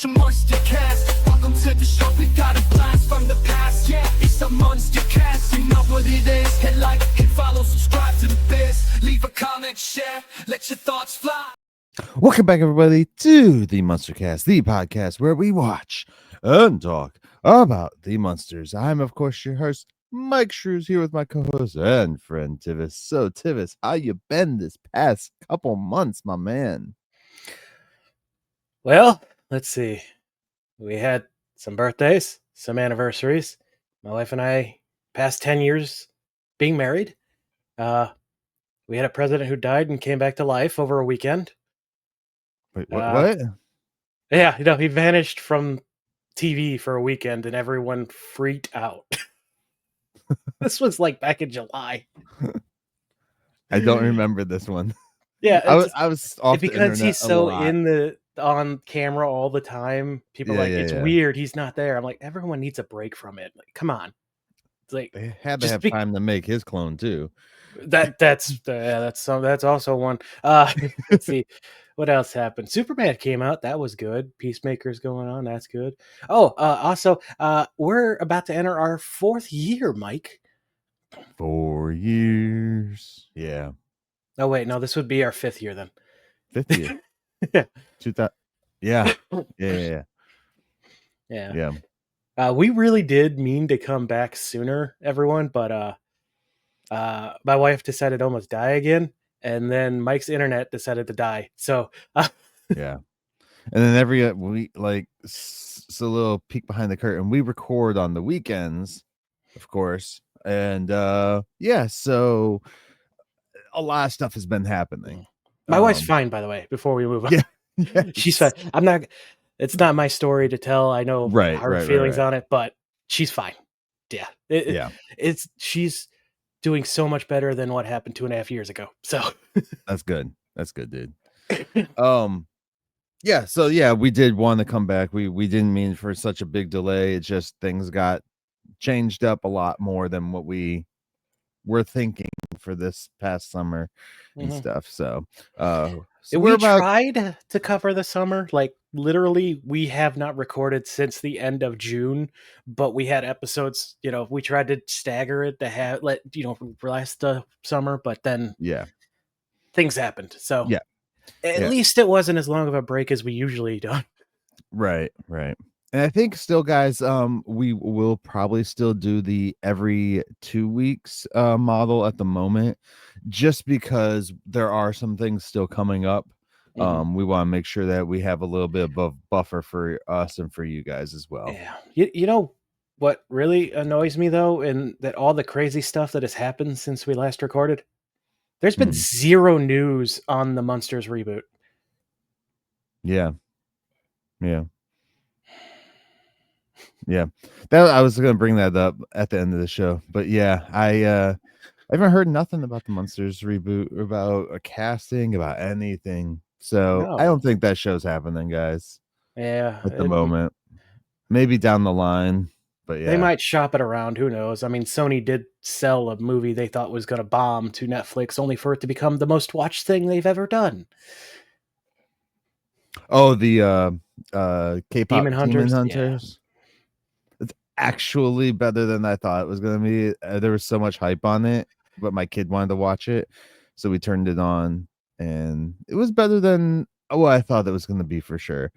It's the Munster Cast. Welcome to the show. We got a blast from the past. Yeah, it's the Munster Cast. You know what it is. Hit like, hit follow, subscribe to the biz. Leave a comment, share, let your thoughts fly. Welcome back, everybody, to the Munster Cast, the podcast where we watch and talk about the Munsters. I'm, of course, your host, Myke Shrews, here with my co-host and friend Tivis. So, Tivis, how you been this past couple months, my man? Well, let's see. We had some birthdays, some anniversaries. My wife and I passed 10 years being married. We had a president who died and came back to life over a weekend. Wait, what? Yeah, he vanished from TV for a weekend and everyone freaked out. This was like back in July. I don't remember this one. Yeah, I was off because the he's so internet on camera all the time. People are like, it's weird. He's not there. I'm like, everyone needs a break from it. Like, come on. It's like they had to have time to make his clone too. That's also one. Let's see what else happened. Superman came out. That was good. Peacemaker's going on. That's good. Oh, also, we're about to enter our 4th year, Mike. 4 years. Yeah. Oh wait, no, this would be our 5th year then. 5th year. Yeah. 2000. Yeah. We really did mean to come back sooner, everyone, but my wife decided to almost die again, and then Mike's internet decided to die. So yeah. And then every week, like, so a little peek behind the curtain, we record on the weekends, of course. And yeah, so a lot of stuff has been happening. My wife's fine, by the way, before we move on. Yeah. She's fine. It's not my story to tell. I know her feelings on it, but she's fine. Yeah. She's doing so much better than what happened 2.5 years ago. So that's good. That's good, dude. Yeah, so yeah, we did want to come back. We didn't mean for such a big delay. It's just things got changed up a lot more than what we were thinking for this past summer and stuff. So we tried to cover the summer. Like, literally, we have not recorded since the end of June, but we had episodes, we tried to stagger it to last the summer, but then things happened. So at least it wasn't as long of a break as we usually do. Right. And I think still, guys, we will probably still do the every 2 weeks model at the moment, just because there are some things still coming up. We want to make sure that we have a little bit of buffer for us and for you guys as well. Yeah. You know what really annoys me, though, and that all the crazy stuff that has happened since we last recorded, there's been zero news on the Munsters reboot. Yeah. That I was going to bring that up at the end of the show, but yeah, I haven't heard nothing about the Munsters reboot, about a casting, about anything. So I don't think that show's happening, guys. Yeah, at the moment, maybe down the line, but yeah, they might shop it around. Who knows? I mean, Sony did sell a movie they thought was going to bomb to Netflix, only for it to become the most watched thing they've ever done. Oh, the K-pop Demon Hunters. Yeah. It's actually better than I thought it was going to be. There was so much hype on it, but my kid wanted to watch it, so we turned it on, and it was better than I thought it was going to be for sure.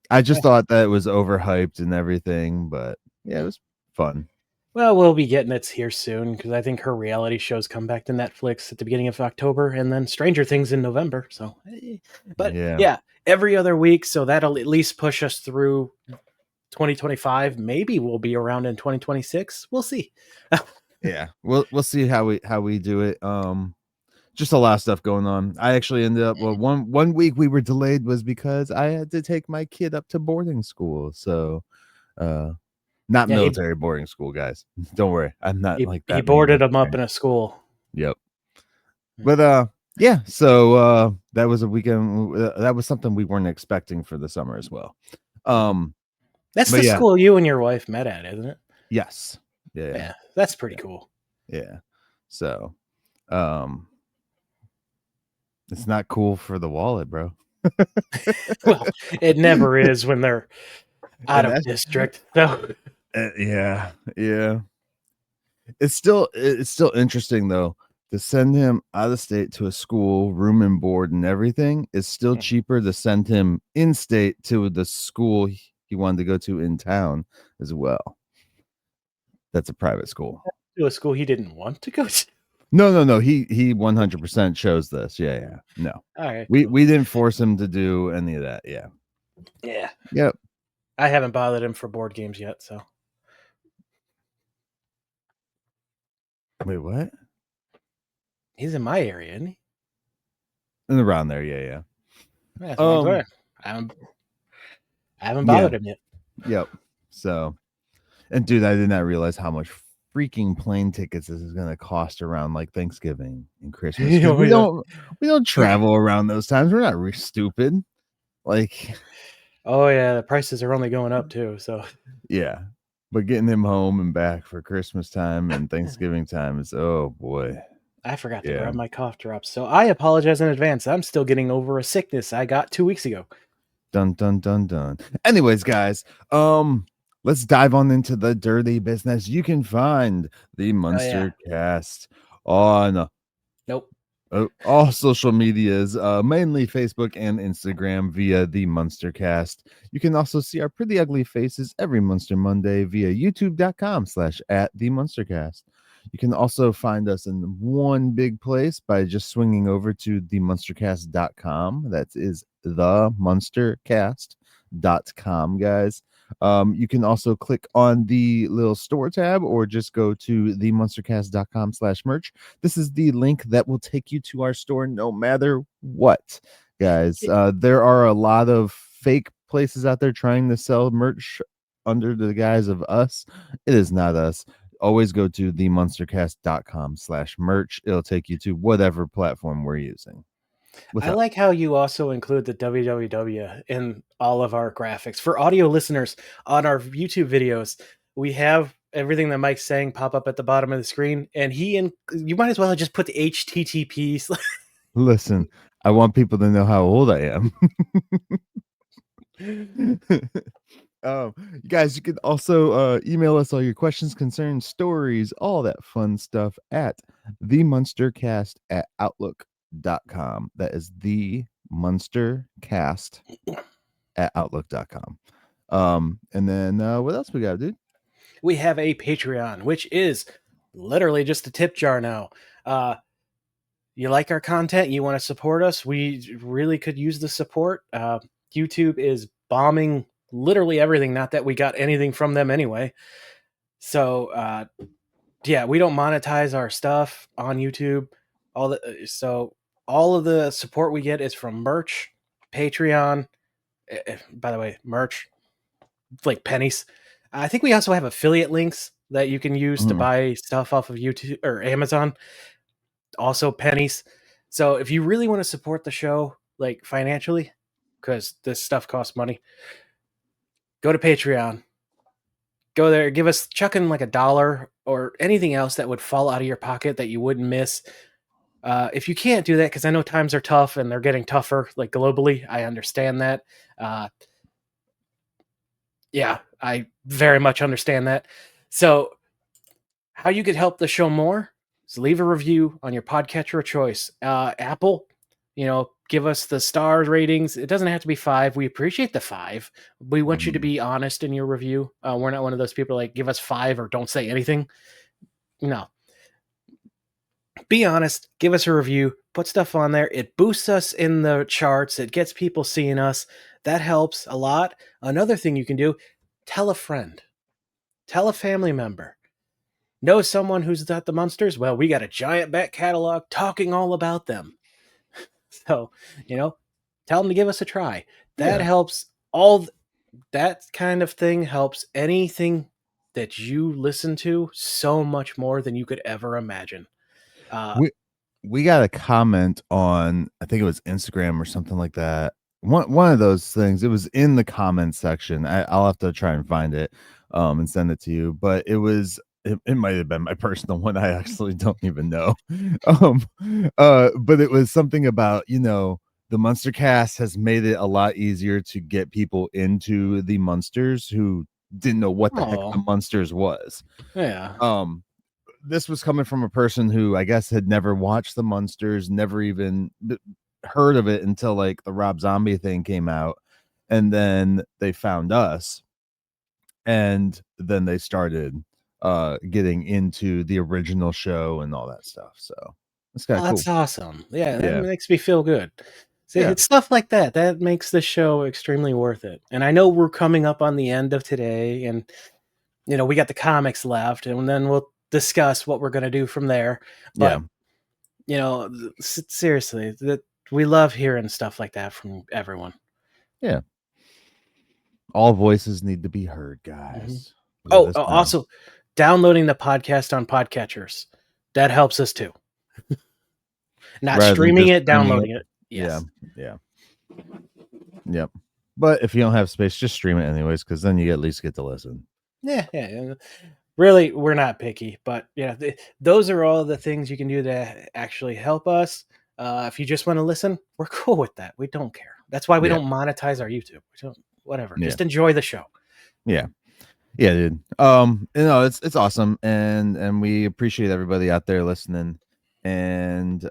I just thought that it was overhyped and everything, but yeah, it was fun. Well, we'll be getting it here soon, because I think her reality shows come back to Netflix at the beginning of October, and then Stranger Things in November. So, but yeah, every other week. So that'll at least push us through 2025. Maybe we'll be around in 2026. We'll see. Yeah, we'll see how we do it. Just a lot of stuff going on. I actually ended up one week we were delayed was because I had to take my kid up to boarding school. So not military boarding school, guys. Don't worry. I'm not like that. He boarded him up in a school. Yep. But yeah, so that was a weekend. That was something we weren't expecting for the summer as well. That's the school you and your wife met at, isn't it? Yes. Yeah. That's pretty cool. Yeah. So it's not cool for the wallet, bro. Well, it never is when they're out of district. So yeah. It's still interesting though. To send him out of state to a school, room and board and everything is still cheaper to send him in state to the school he wanted to go to in town as well. That's a private school. To a school he didn't want to go to. No. He 100% chose this. Yeah. No. All right. We didn't force him to do any of that. Yeah. Yep. I haven't bothered him for board games yet, so. Wait, what? He's in my area, isn't he? And around there, yeah. I haven't bothered him yet. Yep. So, and dude, I did not realize how much freaking plane tickets this is going to cost around like Thanksgiving and Christmas. We don't travel around those times. We're not stupid. Like, oh yeah, the prices are only going up too. So yeah, but getting him home and back for Christmas time and Thanksgiving time is, oh boy. I forgot to grab my cough drops, so I apologize in advance. I'm still getting over a sickness I got 2 weeks ago. Dun dun dun dun. Anyways, guys, let's dive on into the dirty business. You can find the Munster Cast on all social medias, mainly Facebook and Instagram via the Munster Cast. You can also see our pretty ugly faces every Munster Monday via youtube.com/@TheMunsterCast. You can also find us in one big place by just swinging over to TheMunsterCast.com. That is TheMunsterCast.com, guys. You can also click on the little store tab or just go to TheMunsterCast.com/merch. This is the link that will take you to our store no matter what, guys. There are a lot of fake places out there trying to sell merch under the guise of us. It is not us. Always go to TheMunsterCast.com/merch. It'll take you to whatever platform we're using. I like how you also include the www in all of our graphics. For audio listeners, on our YouTube videos, we have everything that Mike's saying pop up at the bottom of the screen, and you might as well have just put the HTTPs. Listen, I want people to know how old I am. You guys, you can also email us all your questions, concerns, stories, all that fun stuff at TheMunsterCast@outlook.com. That is TheMunsterCast@outlook.com. And then what else we got, dude? We have a Patreon, which is literally just a tip jar now. You like our content, you want to support us, we really could use the support. YouTube is bombing literally everything, not that we got anything from them anyway. So we don't monetize our stuff on YouTube. So all of the support we get is from merch, Patreon. By the way, merch, like pennies. I think we also have affiliate links that you can use to buy stuff off of YouTube or Amazon. Also pennies. So if you really want to support the show, like financially, because this stuff costs money, go to Patreon. Go there, chuck in like $1 or anything else that would fall out of your pocket that you wouldn't miss. If you can't do that, because I know times are tough and they're getting tougher, like globally, I understand that. I very much understand that. So how you could help the show more is leave a review on your podcatcher of choice. Apple, give us the stars ratings. It doesn't have to be 5. We appreciate the 5. We want you to be honest in your review. We're not one of those people like give us 5 or don't say anything. No. Be honest. Give us a review. Put stuff on there. It boosts us in the charts. It gets people seeing us. That helps a lot. Another thing you can do, tell a friend. Tell a family member. Know someone who's at the Munsters? Well, we got a giant back catalog talking all about them. So, tell them to give us a try. That helps. That kind of thing helps anything that you listen to so much more than you could ever imagine. We got a comment on, I think it was Instagram or something like that. One of those things. It was in the comment section. I'll have to try and find it and send it to you. But it was. It might have been my personal one. I actually don't even know. But it was something about, the Munster Cast has made it a lot easier to get people into the Munsters who didn't know what the heck the Munsters was. Yeah. This was coming from a person who I guess had never watched the Munsters, never even heard of it until like the Rob Zombie thing came out, and then they found us, and then they started getting into the original show and all that stuff. So it's kind of cool. That's awesome. Yeah, that makes me feel good. See, Yeah. it's stuff like that that makes the show extremely worth it. And I know we're coming up on the end of today, and we got the comics left, and then we'll discuss what we're going to do from there. But seriously, that we love hearing stuff like that from everyone. Yeah. All voices need to be heard, guys. Mm-hmm. Also downloading the podcast on podcatchers. That helps us too. Not streaming it, downloading it. Yes. Yeah. Yep. But if you don't have space, just stream it anyways, because then you at least get to listen. Yeah. Really, we're not picky, but those are all the things you can do to actually help us. If you just want to listen, we're cool with that. We don't care. That's why we don't monetize our YouTube. Whatever. Just enjoy the show. Yeah, dude. It's awesome, and we appreciate everybody out there listening. And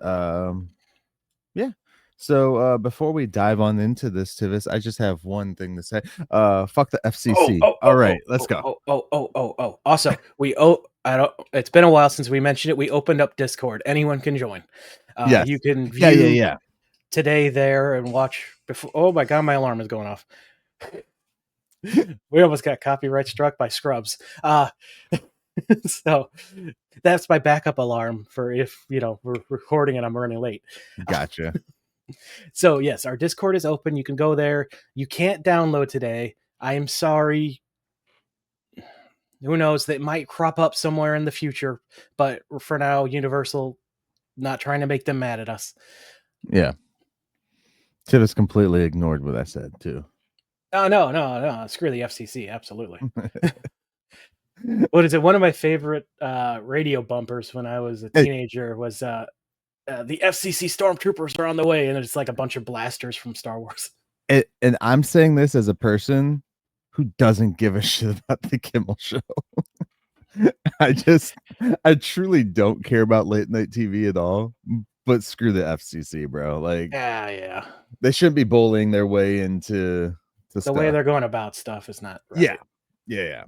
So before we dive on into this, Tivis, I just have one thing to say. Fuck the FCC. All right, let's go. Also, it's been a while since we mentioned it. We opened up Discord. Anyone can join. Yes. You can view yeah. today there and watch before. Oh my god, my alarm is going off. We almost got copyright struck by Scrubs. So that's my backup alarm for if we're recording and I'm running late. Gotcha. So yes, our Discord is open. You can go there. You can't download today. I am sorry. Who knows? That might crop up somewhere in the future. But for now, Universal, not trying to make them mad at us. Yeah. Tivis completely ignored what I said too. Oh, no. Screw the FCC. Absolutely. What is it? One of my favorite radio bumpers when I was a teenager was the FCC stormtroopers are on the way, and it's like a bunch of blasters from Star Wars. And I'm saying this as a person who doesn't give a shit about the Kimmel Show. I truly don't care about late night TV at all. But screw the FCC, bro. Like, yeah, they shouldn't be bullying their way into the stuff. way they're going about stuff is not right. Yeah,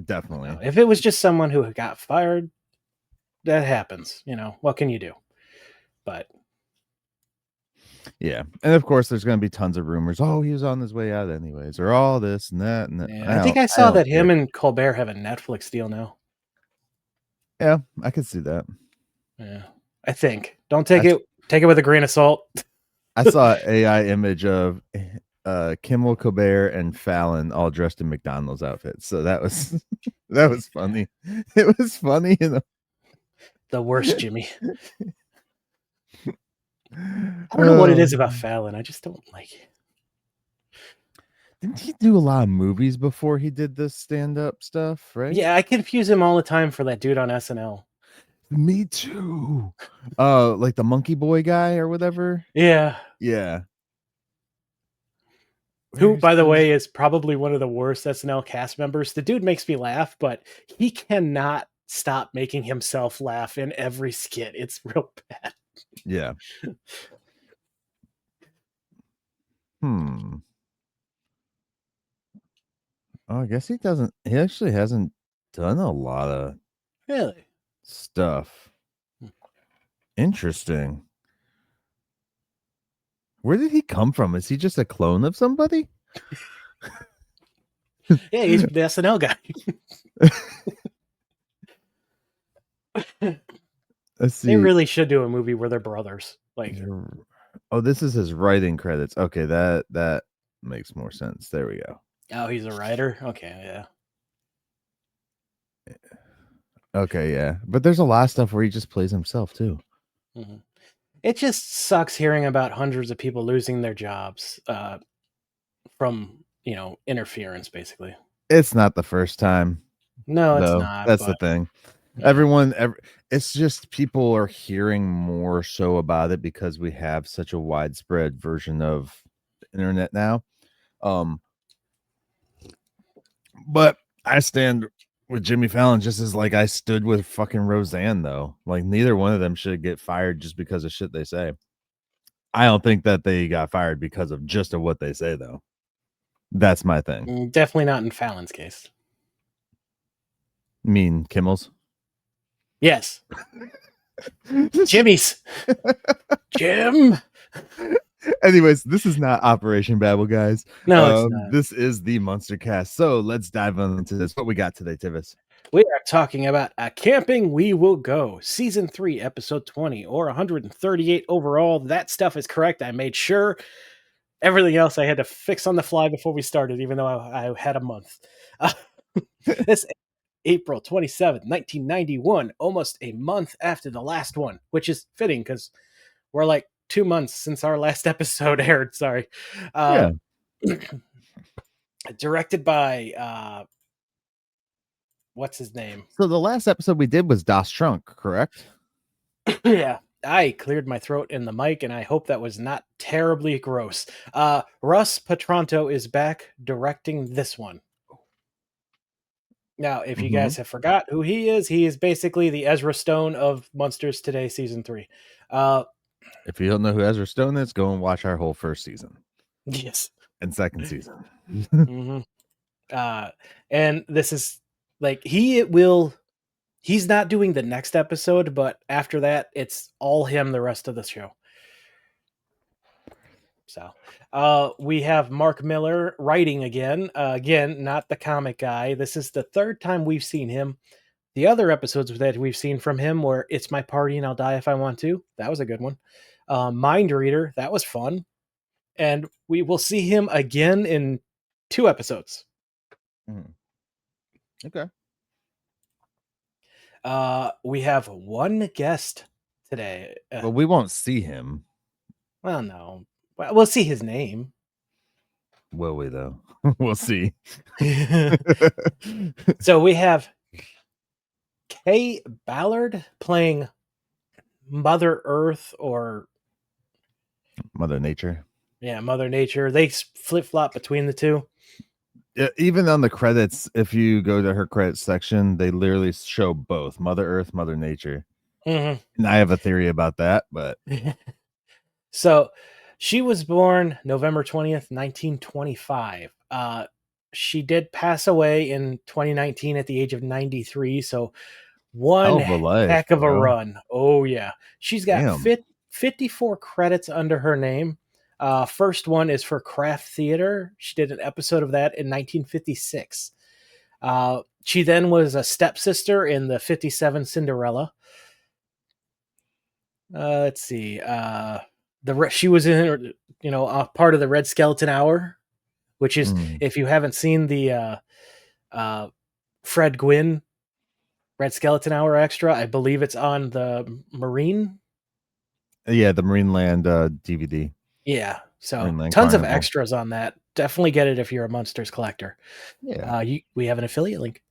definitely. No, if it was just someone who got fired, that happens. What can you do? But yeah, and of course, there's going to be tons of rumors. Oh, he was on his way out anyways, or all this and that. And that. Yeah, I think I saw that him and Colbert have a Netflix deal now. Yeah, I could see that. Yeah, I think. Don't take it with a grain of salt. I saw an AI image of Kimmel, Colbert, and Fallon all dressed in McDonald's outfits. So that was funny. It was funny, The worst, Jimmy. I don't know what it is about Fallon. I just don't like it. Didn't he do a lot of movies before he did this stand-up stuff, right? Yeah, I confuse him all the time for that dude on SNL. Me too. Like the Monkey Boy guy or whatever. Yeah. Who, by the way, is probably one of the worst SNL cast members. The dude makes me laugh, but he cannot stop making himself laugh in every skit. It's real bad. Yeah. Oh, I guess he actually hasn't done a lot of stuff. Interesting. Where did he come from? Is he just a clone of somebody? Yeah, he's the SNL guy. Let's see. They really should do a movie where they're brothers. Like, oh, this is his writing credits. Okay, that makes more sense. There we go. Oh, he's a writer? Okay, yeah. Okay, yeah. But there's a lot of stuff where he just plays himself too. Mm-hmm. It just sucks hearing about hundreds of people losing their jobs from, interference, basically. It's not the first time. No, it's not. That's the thing. It's just people are hearing more so about it because we have such a widespread version of the internet now. But I stand with Jimmy Fallon just as like I stood with fucking Roseanne, though. Like neither one of them should get fired just because of shit they say. I don't think that they got fired because of just of what they say, though. That's my thing. Definitely not in Fallon's case. Mean Kimmel's? Yes. Jimmy's. Jim. Anyways, this is not Operation Babel, guys. No, it's not. This is the Munster Cast. So let's dive into this. What we got today, Tivis? We are talking about A Camping We Will Go, Season 3, Episode 20, or 138 overall. That stuff is correct. I made sure. Everything else I had to fix on the fly before we started, even though I had a month. This April 27th, 1991, almost a month after the last one, which is fitting because we're like 2 months since our last episode aired. Sorry. Directed by what's his name? So the last episode we did was Das Trunk, correct? Yeah. I cleared my throat in the mic, and I hope that was not terribly gross. Russ Petranto is back directing this one. Now, if you guys have forgot who he is basically the Ezra Stone of Munsters Today Season 3. If you don't know who Ezra Stone is, go and watch our whole first season. Yes. And second season. And this is like he's not doing the next episode, but after that, it's all him the rest of the show. So we have Mark Miller writing again. Again, not the comic guy. This is the third time we've seen him. The other episodes that we've seen from him were It's My Party and I'll Die If I Want To. That was a good one. Mind Reader. That was fun. And we will see him again in 2 episodes. Okay. We have one guest today. Well, we won't see him. Well, no. We'll see his name. Will we, though? We'll see. So we have Kay Ballard playing Mother Earth or Mother Nature. Yeah, Mother Nature. They flip-flop between the two. Yeah, even on the credits, if you go to her credits section, they literally show both Mother Earth, Mother Nature. And I have a theory about that, but so she was born November 20th, 1925. She did pass away in 2019 at the age of 93. So one heck of a run. Oh, yeah. She's got 54 credits under her name. First one is for Craft Theater. She did an episode of that in 1956. She then was a stepsister in the 57 Cinderella. Let's see. She was in, a part of the Red Skeleton Hour, which is, if you haven't seen the Fred Gwynn Red Skeleton Hour extra, I believe it's on the Marine. Yeah, the Marineland DVD. Yeah, so Marineland tons Carnival. of extras on that. Definitely get it if you're a Munsters collector. Yeah, we have an affiliate link.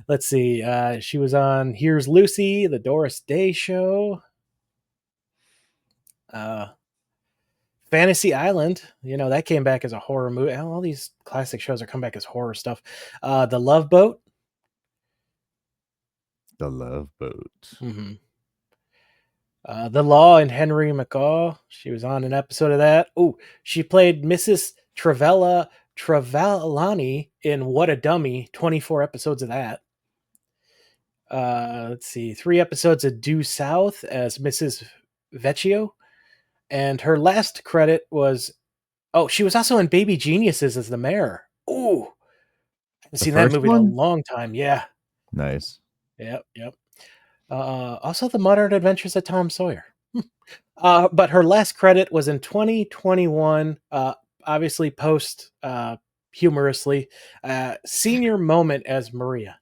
Let's see. She was on Here's Lucy, the Doris Day Show. Fantasy Island, that came back as a horror movie. All these classic shows are come back as horror stuff. The Love Boat. The Love Boat. The Law and Henry McCaw. She was on an episode of that. Oh, she played Mrs. Travallani in What a Dummy. 24 episodes of that. Let's see. 3 episodes of Due South as Mrs. Vecchio. And her last credit was, she was also in Baby Geniuses as the mayor. Oh, I haven't seen that movie in a long time. Yeah. Nice. Yep. Also the Modern Adventures of Tom Sawyer. But her last credit was in 2021, obviously post humorously, Senior Moment as Maria.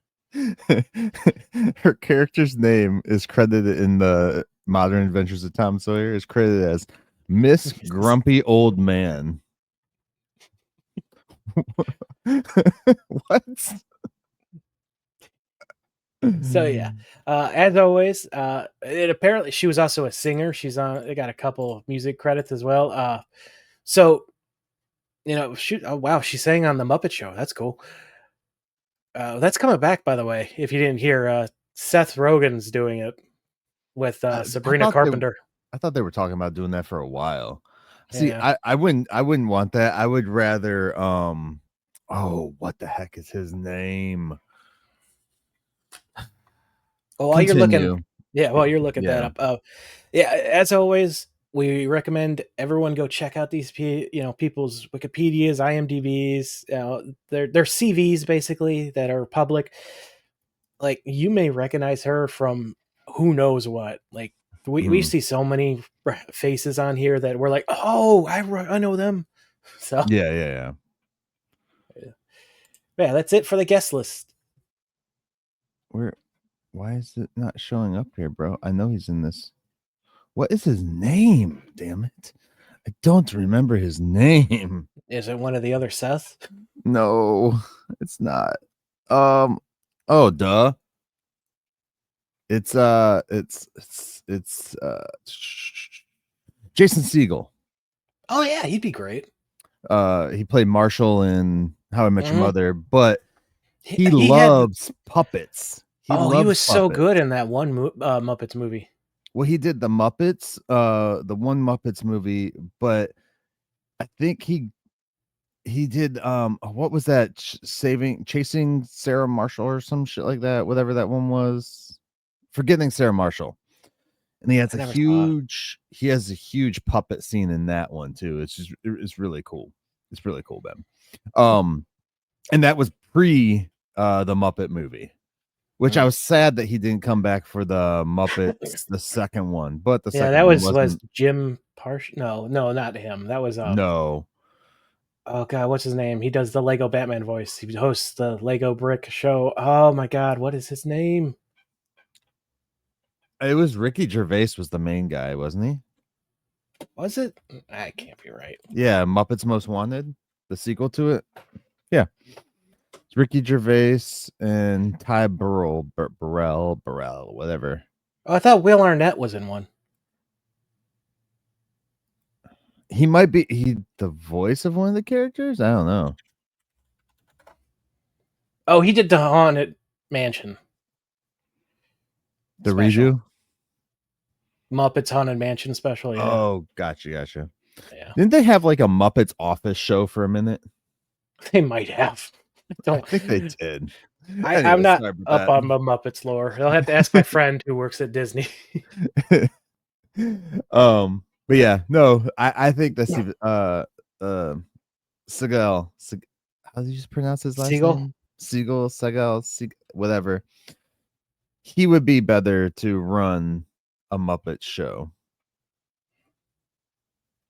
Her character's name is credited in the Modern Adventures of Tom Sawyer is credited as Miss Grumpy Old Man. What? So yeah, as always, it apparently she was also a singer. They got a couple of music credits as well. So oh wow, she sang on the Muppet Show. That's cool. That's coming back, by the way. If you didn't hear, Seth Rogen's doing it with Sabrina Carpenter. I thought they were talking about doing that for a while. See, Yeah. I wouldn't want that. I would rather oh, what the heck is his name? Well, while you're looking Yeah. that up, yeah, as always, we recommend everyone go check out these people's Wikipedias, IMDb's, their CVs basically that are public. Like, you may recognize her from who knows what. Like, we see so many faces on here that we're like, oh, I know them. So Yeah. that's it for the guest list. Why is it not showing up here, bro? I know he's in this. What is his name? Damn it. I don't remember his name. Is it one of the other Seths? No, it's not. Oh, duh. It's Jason Segel. Oh yeah, he'd be great. He played Marshall in How I Met Your Mother, but he loves puppets. He was so good in that one Muppets movie. Well, he did the Muppets, the one Muppets movie, but I think he did what was that? Chasing Sarah Marshall or some shit like that, whatever that one was. Forgetting Sarah Marshall. And he has a huge puppet scene in that one too. It's really cool. It's really cool, Ben. And that was pre the Muppet movie, which I was sad that he didn't come back for the Muppets, the second one. But the second that one was Jim Parsh. No, not him. That was no. Oh god, what's his name? He does the Lego Batman voice. He hosts the Lego Brick show. Oh my god, what is his name? It was Ricky Gervais was the main guy, wasn't he? Was it? I can't be right. Yeah, Muppets Most Wanted, the sequel to it. Yeah. It's Ricky Gervais and Ty Burrell, whatever. Oh, I thought Will Arnett was in one. He might be the voice of one of the characters? I don't know. Oh, he did the Haunted Mansion. The redo? Muppets Haunted Mansion special, yeah. Oh, gotcha. Yeah. Didn't they have like a Muppets Office show for a minute? They might have. I think they did. I'm not up on the Muppets lore. I'll have to ask my friend who works at Disney. But yeah, no, I think that's Segel. How do you pronounce his last name? Segel, whatever. He would be better to run a Muppet show.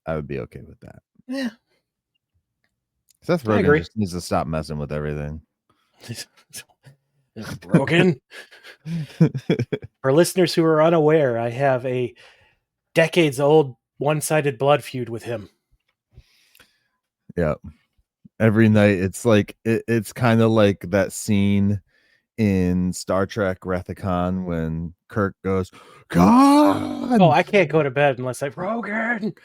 I would be okay with that. Yeah. Seth Rogen just needs to stop messing with everything. It's broken. For listeners who are unaware, I have a decades-old one-sided blood feud with him. Yeah. Every night, it's like it's kind of like that scene in Star Trek Wrath of Khan when Kirk goes, God! Oh, I can't go to bed unless I Rogen.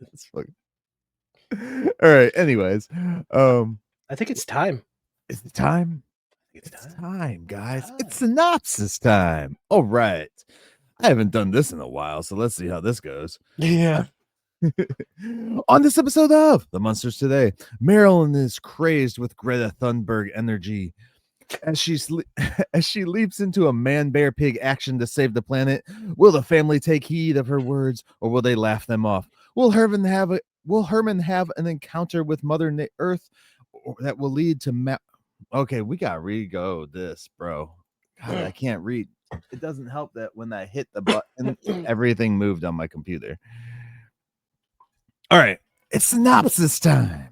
That's fucking... All right. Anyways, I think it's time. Is it time? It's time, guys. It's synopsis time. All right. I haven't done this in a while, so let's see how this goes. Yeah. On this episode of The Munsters Today, Marilyn is crazed with Greta Thunberg energy. As she leaps into a man-bear-pig action to save the planet, will the family take heed of her words, or will they laugh them off? Will Herman have an encounter with Mother Earth that will lead to Okay, we gotta re-go this, bro. God, I can't read. It doesn't help that when I hit the button, everything moved on my computer. All right, it's synopsis time.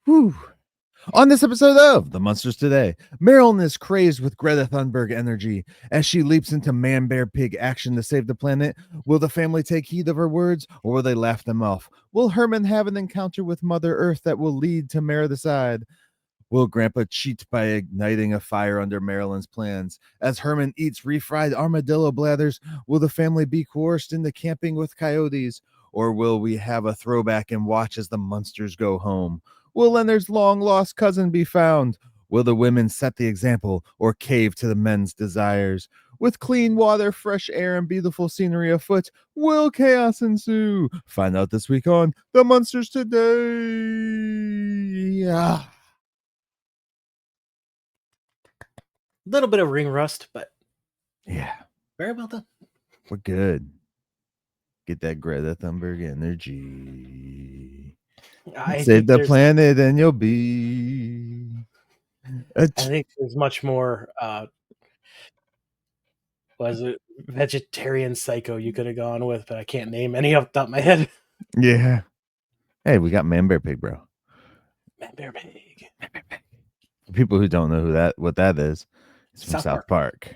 Whew. On this episode of The Munsters Today, Marilyn is crazed with Greta Thunberg energy. As she leaps into man-bear-pig action to save the planet, will the family take heed of her words, or will they laugh them off? Will Herman have an encounter with Mother Earth that will lead to Maricide? Will Grandpa cheat by igniting a fire under Marilyn's plans? As Herman eats refried armadillo bladders, will the family be coerced into camping with coyotes? Or will we have a throwback and watch as the Munsters go home? Will Leonard's long-lost cousin be found? Will the women set the example or cave to the men's desires? With clean water, fresh air, and beautiful scenery afoot, will chaos ensue? Find out this week on The Munsters Today. Yeah. Little bit of ring rust, but Yeah, very well done. we're good. Get that Greta Thunberg energy. Save the planet and you'll be. I think there's much more. Was it vegetarian psycho you could have gone with, but I can't name any off the top of my head. Yeah. Hey, we got Man Bear Pig, bro. Man Bear Pig. People who don't know what that is, it's from South Park.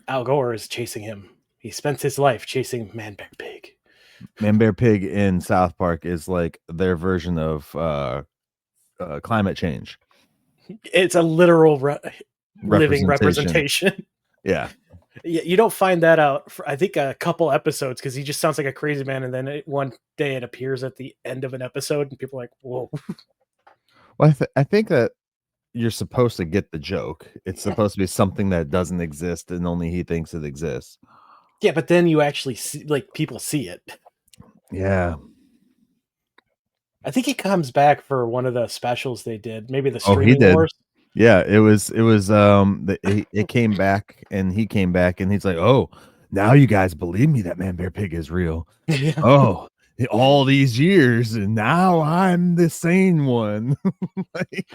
Al Gore is chasing him. He spent his life chasing Man Bear Pig. Man Bear Pig in South Park is like their version of climate change. It's a literal living representation. Yeah. You don't find that out for, I think, a couple episodes, because he just sounds like a crazy man, and then one day it appears at the end of an episode, and people are like, whoa. Well, I think that you're supposed to get the joke. It's supposed to be something that doesn't exist and only he thinks it exists. Yeah, but then you actually see, like, people see it. Yeah. I think he comes back for one of the specials they did. Maybe the streaming wars. Yeah, it was it came back, and he came back, and he's like, "Oh, now you guys believe me that Man Bear Pig is real." Yeah. Oh, all these years, and now I'm the sane one. Like,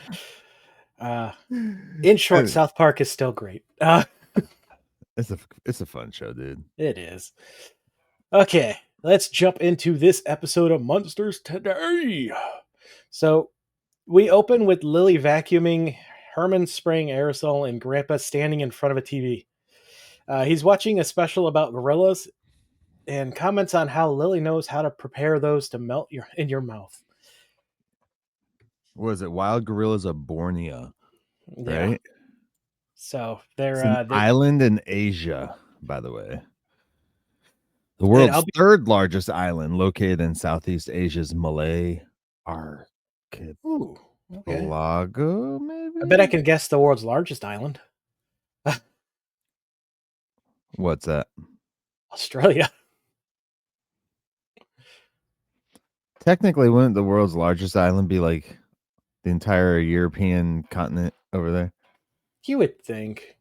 in short, South Park is still great. It's a fun show, dude. It is. Okay, let's jump into this episode of Munsters Today. So we open with Lily vacuuming, Herman spraying aerosol, and Grandpa standing in front of a TV. He's watching a special about gorillas and comments on how Lily knows how to prepare those to melt in your mouth. What is it? Wild gorillas of Borneo, right? Yeah. So they're an island in Asia, by the way. The world's third largest island, located in Southeast Asia's Malay Archipelago, maybe? I bet I can guess the world's largest island. What's that? Australia. Technically, wouldn't the world's largest island be like the entire European continent over there? You would think.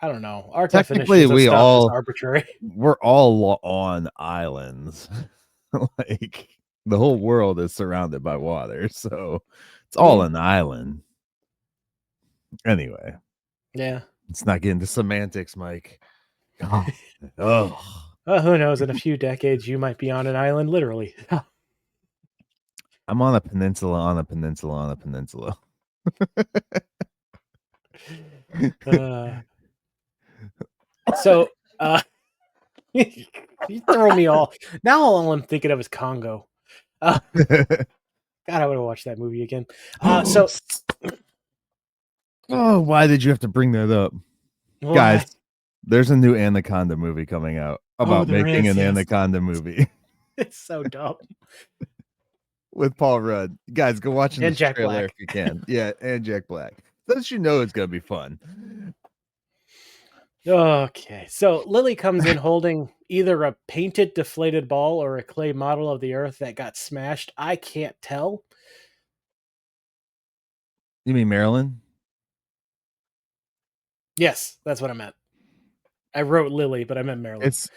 I don't know. Our technically, definitions of stuff is arbitrary. We're all on islands. Like, the whole world is surrounded by water, so it's all an island. Anyway. Yeah. Let's not get into semantics, Myke. Well, who knows? In a few decades, you might be on an island, literally. I'm on a peninsula, on a peninsula, on a peninsula. So, you throw me all. Now all I'm thinking of is Congo. God, I would have watched that movie again. So, why did you have to bring that up? Why? Guys, there's a new Anaconda movie coming out about making an Anaconda movie. It's so dumb. With Paul Rudd. Guys, go watch the Jack trailer Black. if you can. Yeah, and Jack Black. Let you know it's going to be fun. Okay, so Lily comes in holding either a painted deflated ball or a clay model of the Earth that got smashed. I can't tell. You mean Marilyn? Yes, that's what I meant. I wrote Lily, but I meant Marilyn. It's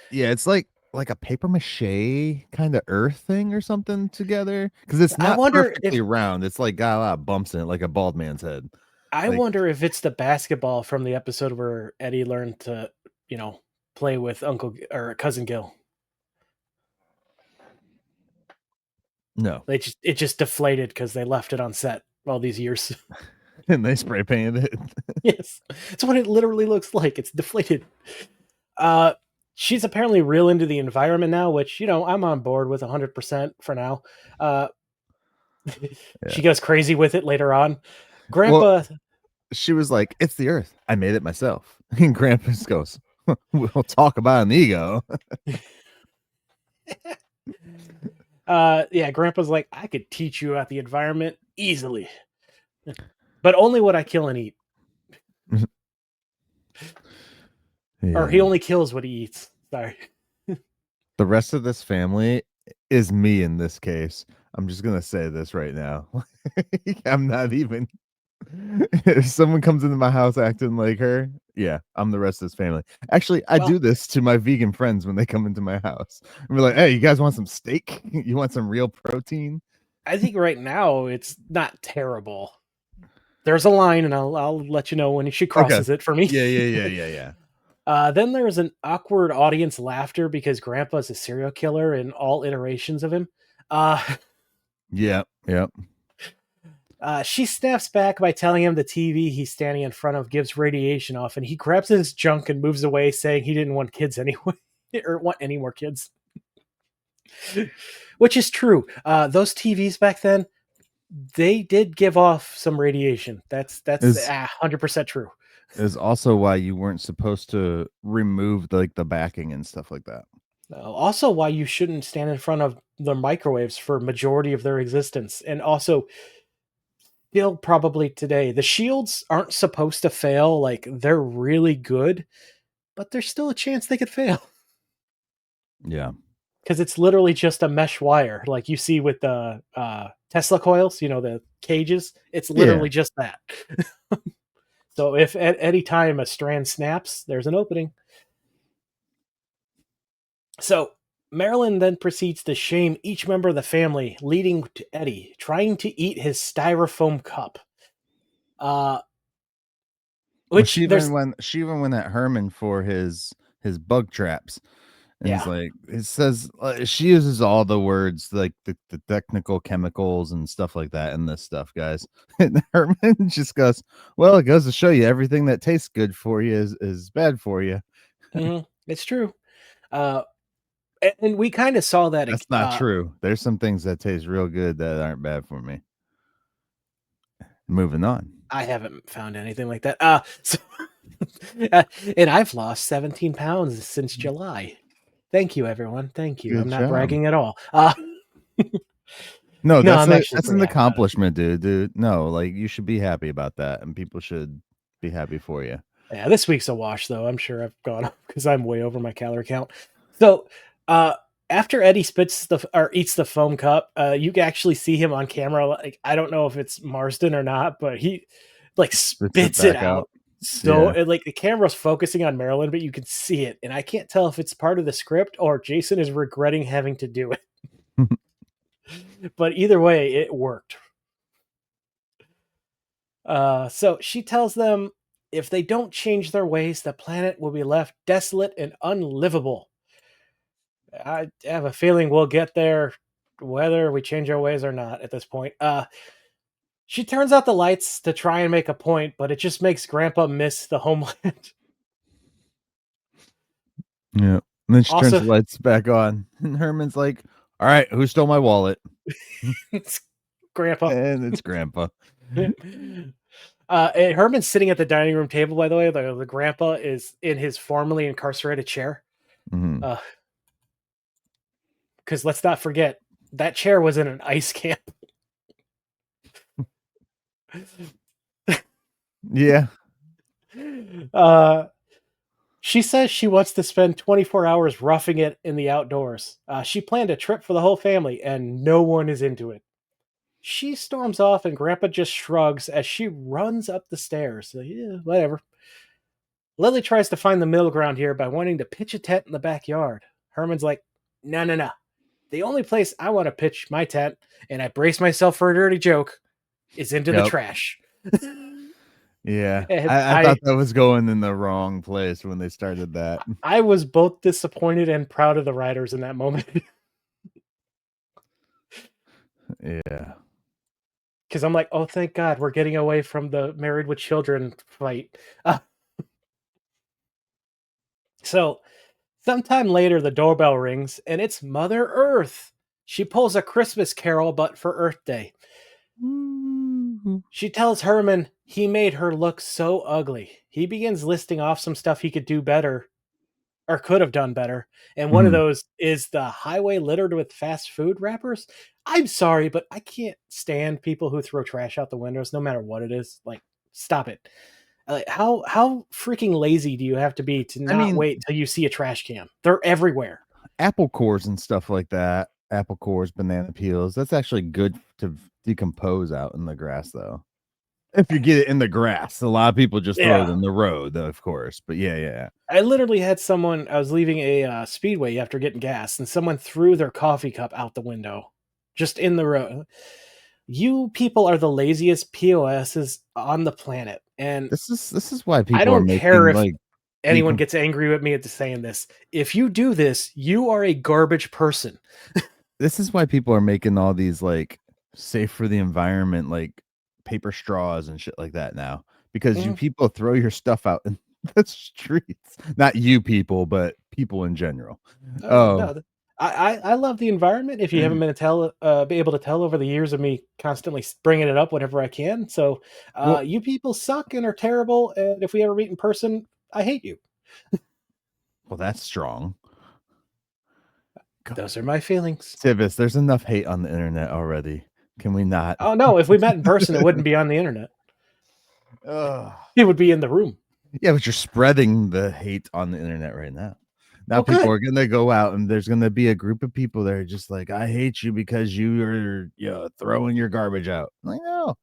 like a paper mache kind of Earth thing or something together, because it's not perfectly round. It's like got a lot of bumps in it, like a bald man's head. I wonder if it's the basketball from the episode where Eddie learned to, play with Uncle or Cousin Gil. No, it just deflated because they left it on set all these years. And they spray painted it. Yes, that's what it literally looks like. It's deflated. She's apparently real into the environment now, which I'm on board with 100% for now. She goes crazy with it later on. Grandpa. She was like, "It's the Earth. I made it myself." And Grandpa just goes, "We'll talk about an ego." Yeah, Grandpa's like, I could teach you about the environment easily, but only what I kill and eat. Or he only kills what he eats. Sorry. The rest of this family is me in this case. I'm just gonna say this right now. I'm not even. If someone comes into my house acting like her, yeah, I'm the rest of this family. Actually, I do this to my vegan friends when they come into my house. And we're like, "Hey, you guys want some steak? You want some real protein?" I think right now it's not terrible. There's a line, and I'll let you know when she crosses it for me. Yeah. Then there's an awkward audience laughter because Grandpa's a serial killer in all iterations of him. Yeah. She snaps back by telling him the TV he's standing in front of gives radiation off, and he grabs his junk and moves away, saying he didn't want kids anyway, or want any more kids. Which is true. Those TVs back then, they did give off some radiation. That's 100% true. Is also why you weren't supposed to remove the backing and stuff like that. Also, why you shouldn't stand in front of the microwaves for majority of their existence, and also still probably today, the shields aren't supposed to fail. Like, they're really good, but there's still a chance they could fail. Yeah, because it's literally just a mesh wire, like you see with the Tesla coils. The cages. It's literally just that. So if at any time a strand snaps, there's an opening. So Marilyn then proceeds to shame each member of the family, leading to Eddie trying to eat his styrofoam cup. Which she even went at Herman for his bug traps. And it's like, it says, she uses all the words, like the technical chemicals and stuff like that in this stuff, guys. And Herman just goes, "Well, it goes to show you everything that tastes good for you is bad for you." Mm-hmm. It's true. And we kind of saw that. That's not true. There's some things that taste real good that aren't bad for me. Moving on. I haven't found anything like that. And I've lost 17 pounds since July. Thank you, everyone. Thank you. I'm not bragging at all. No, that's an accomplishment, dude. No, like, you should be happy about that, and people should be happy for you. Yeah, this week's a wash, though. I'm sure I've gone up because I'm way over my calorie count. So, after Eddie eats the foam cup, you can actually see him on camera. Like, I don't know if it's Marsden or not, but he spits it out. So the camera's focusing on Marilyn, but you can see it, and I can't tell if it's part of the script or Jason is regretting having to do it. But either way, it worked. So she tells them if they don't change their ways, the planet will be left desolate and unlivable. I have a feeling we'll get there whether we change our ways or not at this point. She turns out the lights to try and make a point, but it just makes Grandpa miss the homeland. Yeah. And then she turns the lights back on. And Herman's like, "All right, who stole my wallet?" It's Grandpa. And it's Grandpa. And Herman's sitting at the dining room table, by the way. The Grandpa is in his formerly incarcerated chair. Because let's not forget, that chair was in an ice camp. Yeah. She says she wants to spend 24 hours roughing it in the outdoors. She planned a trip for the whole family, and no one is into it. She storms off, and Grandpa just shrugs as she runs up the stairs. So, yeah, whatever. Lily tries to find the middle ground here by wanting to pitch a tent in the backyard. Herman's like, no. The only place I want to pitch my tent, and I brace myself for a dirty joke, is into the trash. Yeah, I thought that was going in the wrong place when they started that. I was both disappointed and proud of the writers in that moment. Yeah. Because I'm like, oh, thank God, we're getting away from the married with children fight. So, sometime later, the doorbell rings, and it's Mother Earth. She pulls a Christmas carol, but for Earth Day. She tells Herman he made her look so ugly. He begins listing off some stuff he could do better or could have done better. And one of those is the highway littered with fast food wrappers. I'm sorry, but I can't stand people who throw trash out the windows, no matter what it is. Like, stop it. How freaking lazy do you have to be to not wait till you see a trash can? They're everywhere. Apple cores and stuff like that. Apple cores, banana peels. That's actually good to decompose out in the grass, though. If you get it in the grass, a lot of people just throw it in the road, of course. But yeah. I literally had someone. I was leaving a Speedway after getting gas, and someone threw their coffee cup out the window, just in the road. You people are the laziest POSs on the planet, and this is why people. I don't care if anyone can gets angry with me at saying this. If you do this, you are a garbage person. This is why people are making all these like safe for the environment, like paper straws and shit like that now, because you people throw your stuff out in the streets. Not you people, but people in general. No, I love the environment. If you haven't been able to tell over the years of me constantly bringing it up whenever I can. So you people suck and are terrible. And if we ever meet in person, I hate you. Well, that's strong. Those are my feelings. Tivis, there's enough hate on the internet already. Can we not? Oh no, if we met in person, it wouldn't be on the internet. It would be in the room. Yeah, but you're spreading the hate on the internet right now. Now people are gonna go out and there's gonna be a group of people that are just like, I hate you because you are throwing your garbage out. I'm like, no.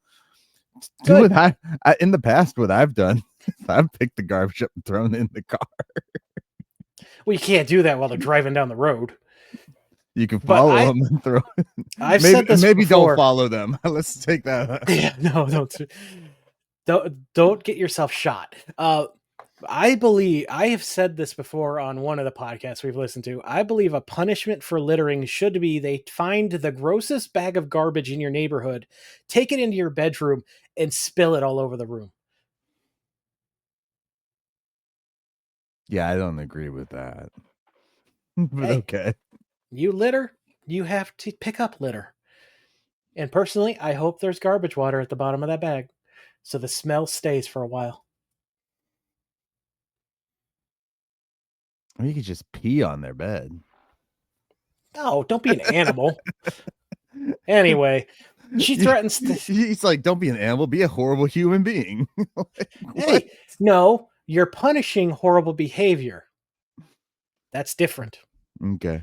Do what I in the past, what I've done, I've picked the garbage up and thrown it in the car. Well, you can't do that while they're driving down the road. You can follow them and throw it. I've said this maybe before. Don't follow them. Let's take that. Yeah, no, don't get yourself shot. I believe I have said this before on one of the podcasts we've listened to. I believe a punishment for littering should be they find the grossest bag of garbage in your neighborhood, take it into your bedroom, and spill it all over the room. Yeah, I don't agree with that. But hey, okay. You litter, you have to pick up litter. And personally, I hope there's garbage water at the bottom of that bag, so the smell stays for a while. Or you could just pee on their bed. No, don't be an animal. Anyway, she threatens to... He's like, don't be an animal, be a horrible human being. Like, hey, no, you're punishing horrible behavior. That's different. Okay.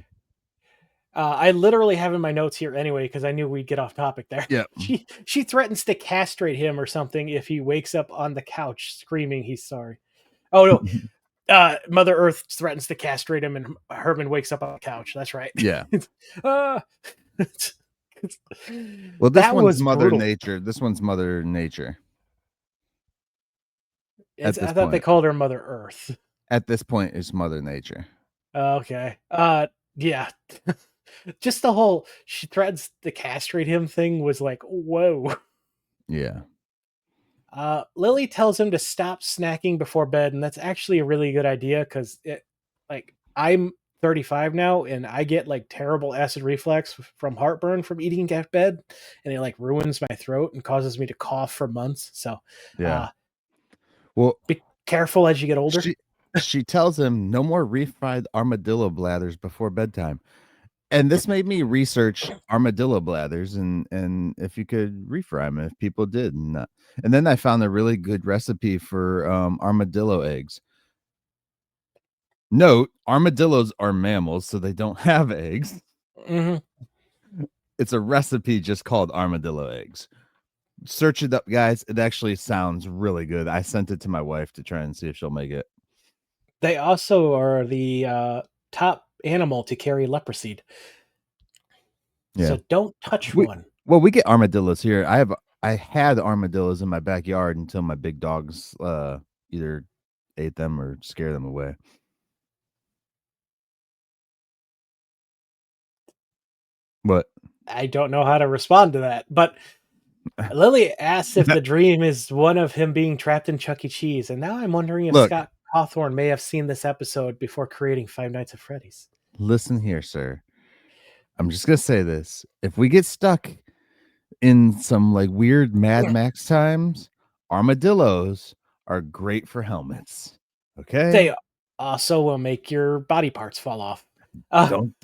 I literally have in my notes here anyway, because I knew we'd get off topic there. Yeah. She threatens to castrate him or something if he wakes up on the couch screaming he's sorry. Oh, no. Mother Earth threatens to castrate him and Herman wakes up on the couch. That's right. Yeah. Well, this one's Mother Nature. This one's Mother Nature. I thought they called her Mother Earth. At this point, it's Mother Nature. Okay. Yeah. Just the whole she threatens to castrate him thing was like, whoa. Yeah. Lily tells him to stop snacking before bed, and that's actually a really good idea because I'm 35 now and I get like terrible acid reflux from heartburn from eating at bed, and it like ruins my throat and causes me to cough for months. So yeah. Well, be careful as you get older. She tells him no more refried armadillo bladders before bedtime. And this made me research armadillo bladders and if you could refry them, if people did. And then I found a really good recipe for armadillo eggs. Note, armadillos are mammals, so they don't have eggs. Mm-hmm. It's a recipe just called armadillo eggs. Search it up, guys. It actually sounds really good. I sent it to my wife to try and see if she'll make it. They also are the top animal to carry leprosy. Yeah. So don't touch one. Well, we get armadillos here. I had armadillos in my backyard until my big dogs either ate them or scared them away. What? I don't know how to respond to that, but Lily asks if the dream is one of him being trapped in Chuck E. Cheese, and now I'm wondering if Scott Hawthorne may have seen this episode before creating Five Nights at Freddy's. Listen here, sir. I'm just going to say this. If we get stuck in some like weird Mad Max times, armadillos are great for helmets. Okay, They also will make your body parts fall off. don't.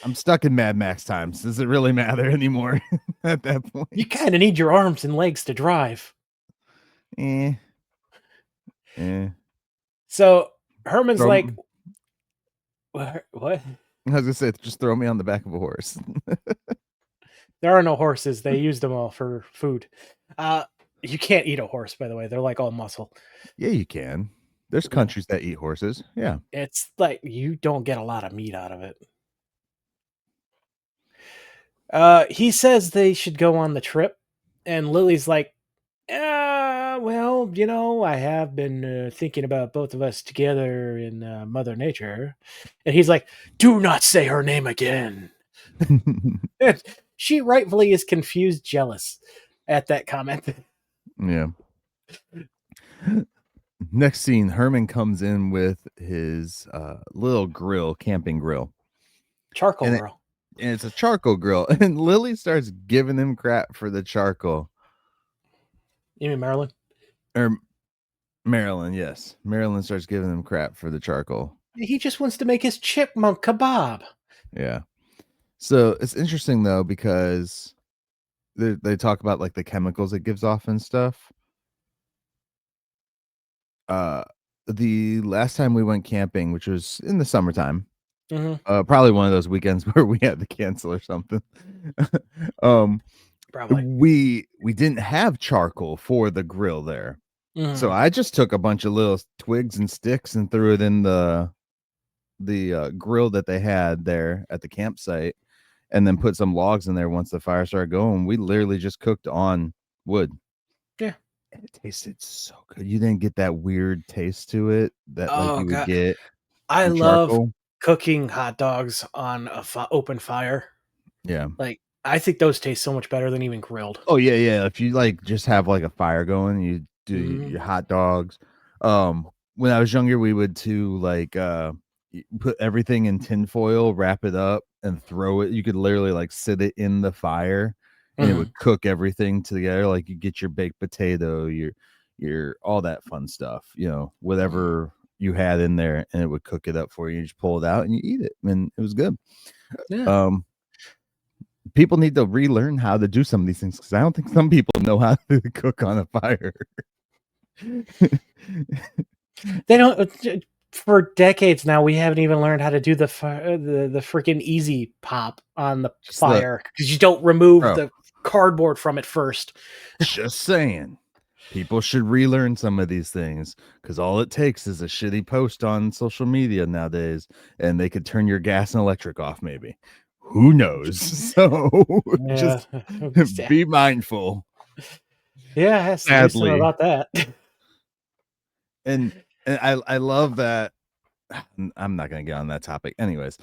I'm stuck in Mad Max times. Does it really matter anymore at that point? You kind of need your arms and legs to drive. Eh. So Herman's Throw like, what? I was gonna say, just throw me on the back of a horse. There are no horses. They use them all for food. You can't eat a horse, by the way. They're like all muscle. Yeah, you can. There's countries that eat horses. Yeah. It's like you don't get a lot of meat out of it. He says they should go on the trip, and Lily's like, well, you know, I have been thinking about both of us together in Mother Nature. And he's like, do not say her name again. And she rightfully is confused, jealous at that comment. Yeah. Next scene, Herman comes in with his little grill, camping grill. Charcoal grill. And it's a charcoal grill. And Lily starts giving him crap for the charcoal. You mean Marilyn? Or Marilyn, yes. Marilyn starts giving him crap for the charcoal. He just wants to make his chipmunk kebab. Yeah. So it's interesting though, because they talk about like the chemicals it gives off and stuff. The last time we went camping, which was in the summertime, probably one of those weekends where we had to cancel or something. Probably. We didn't have charcoal for the grill there. So I just took a bunch of little twigs and sticks and threw it in the grill that they had there at the campsite, and then put some logs in there once the fire started going. We literally just cooked on wood. Yeah. And it tasted so good. You didn't get that weird taste to it that like you would get. I love cooking hot dogs on a open fire. Yeah. Like, I think those taste so much better than even grilled. Oh yeah, yeah. If you like just have like a fire going, you do your hot dogs. When I was younger, we would do like put everything in tinfoil, wrap it up, and throw it. You could literally like sit it in the fire, and it would cook everything together. Like you get your baked potato, your all that fun stuff, you know, whatever you had in there, and it would cook it up for you. You just pull it out and you eat it, and it was good. Yeah. People need to relearn how to do some of these things, because I don't think some people know how to cook on a fire. They don't. For decades now, we haven't even learned how to do the freaking easy pop on the fire, because you don't remove the cardboard from it first. Just saying, people should relearn some of these things, because all it takes is a shitty post on social media nowadays, and they could turn your gas and electric off. Maybe, who knows? So just be mindful. Yeah, it has to do something about that. And I love that. I'm not gonna get on that topic anyways.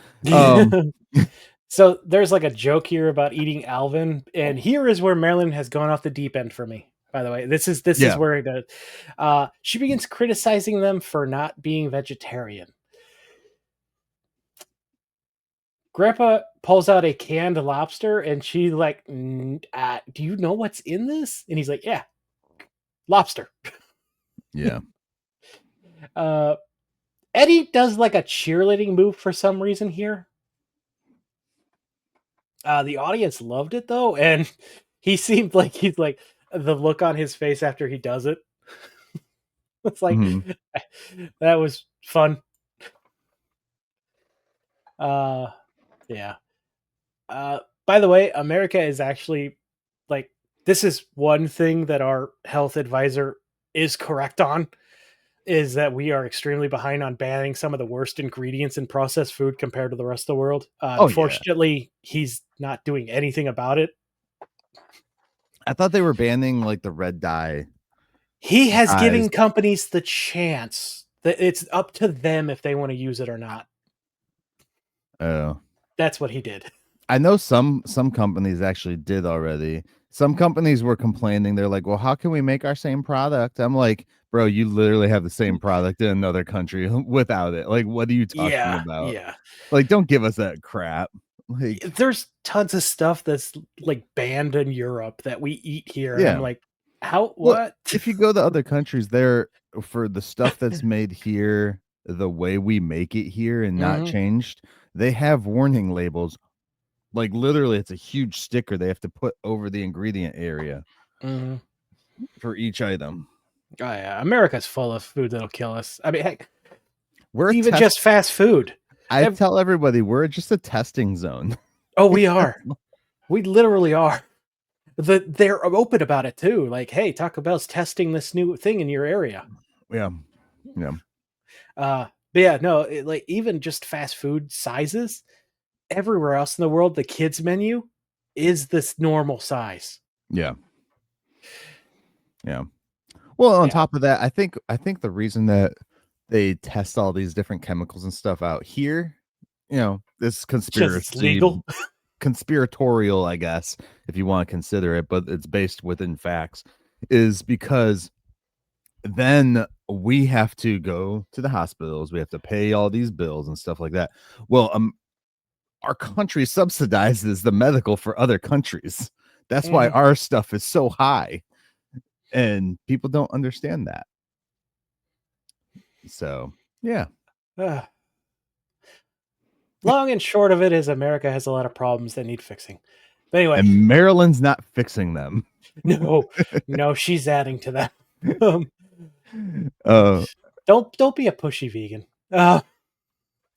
So there's like a joke here about eating Alvin, and here is where Marilyn has gone off the deep end for me, by the way. This is where it does. She begins criticizing them for not being vegetarian. Grandpa pulls out a canned lobster, and she like, do you know what's in this? And he's like, yeah, lobster. Yeah. Eddie does like a cheerleading move for some reason here. The audience loved it though, and he seemed like he's like, the look on his face after he does it. It's like, that was fun. Yeah. By the way, America is actually like, this is one thing that our health advisor is correct on, is that we are extremely behind on banning some of the worst ingredients in processed food compared to the rest of the world. Unfortunately, he's not doing anything about it. I thought they were banning like the red dye. He has given companies the chance that it's up to them if they want to use it or not. Oh, that's what he did. I know some companies actually did already. Some companies were complaining. They're like, well, how can we make our same product? I'm like, bro, you literally have the same product in another country without it. Like, what are you talking about? Yeah. Like, don't give us that crap. Like, there's tons of stuff that's like banned in Europe that we eat here. And yeah. I'm like, how, Well, what? if you go to other countries, there for the stuff that's made here, the way we make it here and not Mhm. changed, they have warning labels. Like literally, it's a huge sticker they have to put over the ingredient area Mhm. for each item. Oh yeah, America's full of food that'll kill us. I mean, heck, We're even just fast food. I tell everybody we're just a testing zone. Oh, we are. We literally are. They're open about it too. Like, hey, Taco Bell's testing this new thing in your area. Yeah, yeah. But yeah, no, like even just fast food sizes. Everywhere else in the world, the kids menu is this normal size. Yeah. Yeah. Well, on Yeah. top of that, I think the reason that they test all these different chemicals and stuff out here, this Because it's legal. conspiratorial, I guess, if you want to consider it, but it's based within facts, is because then we have to go to the hospitals, we have to pay all these bills and stuff like that. Well, our country subsidizes the medical for other countries. That's why our stuff is so high, and people don't understand that. So, yeah. Long and short of it is America has a lot of problems that need fixing. But anyway, and Marilyn's not fixing them. No, she's adding to that. Don't be a pushy vegan.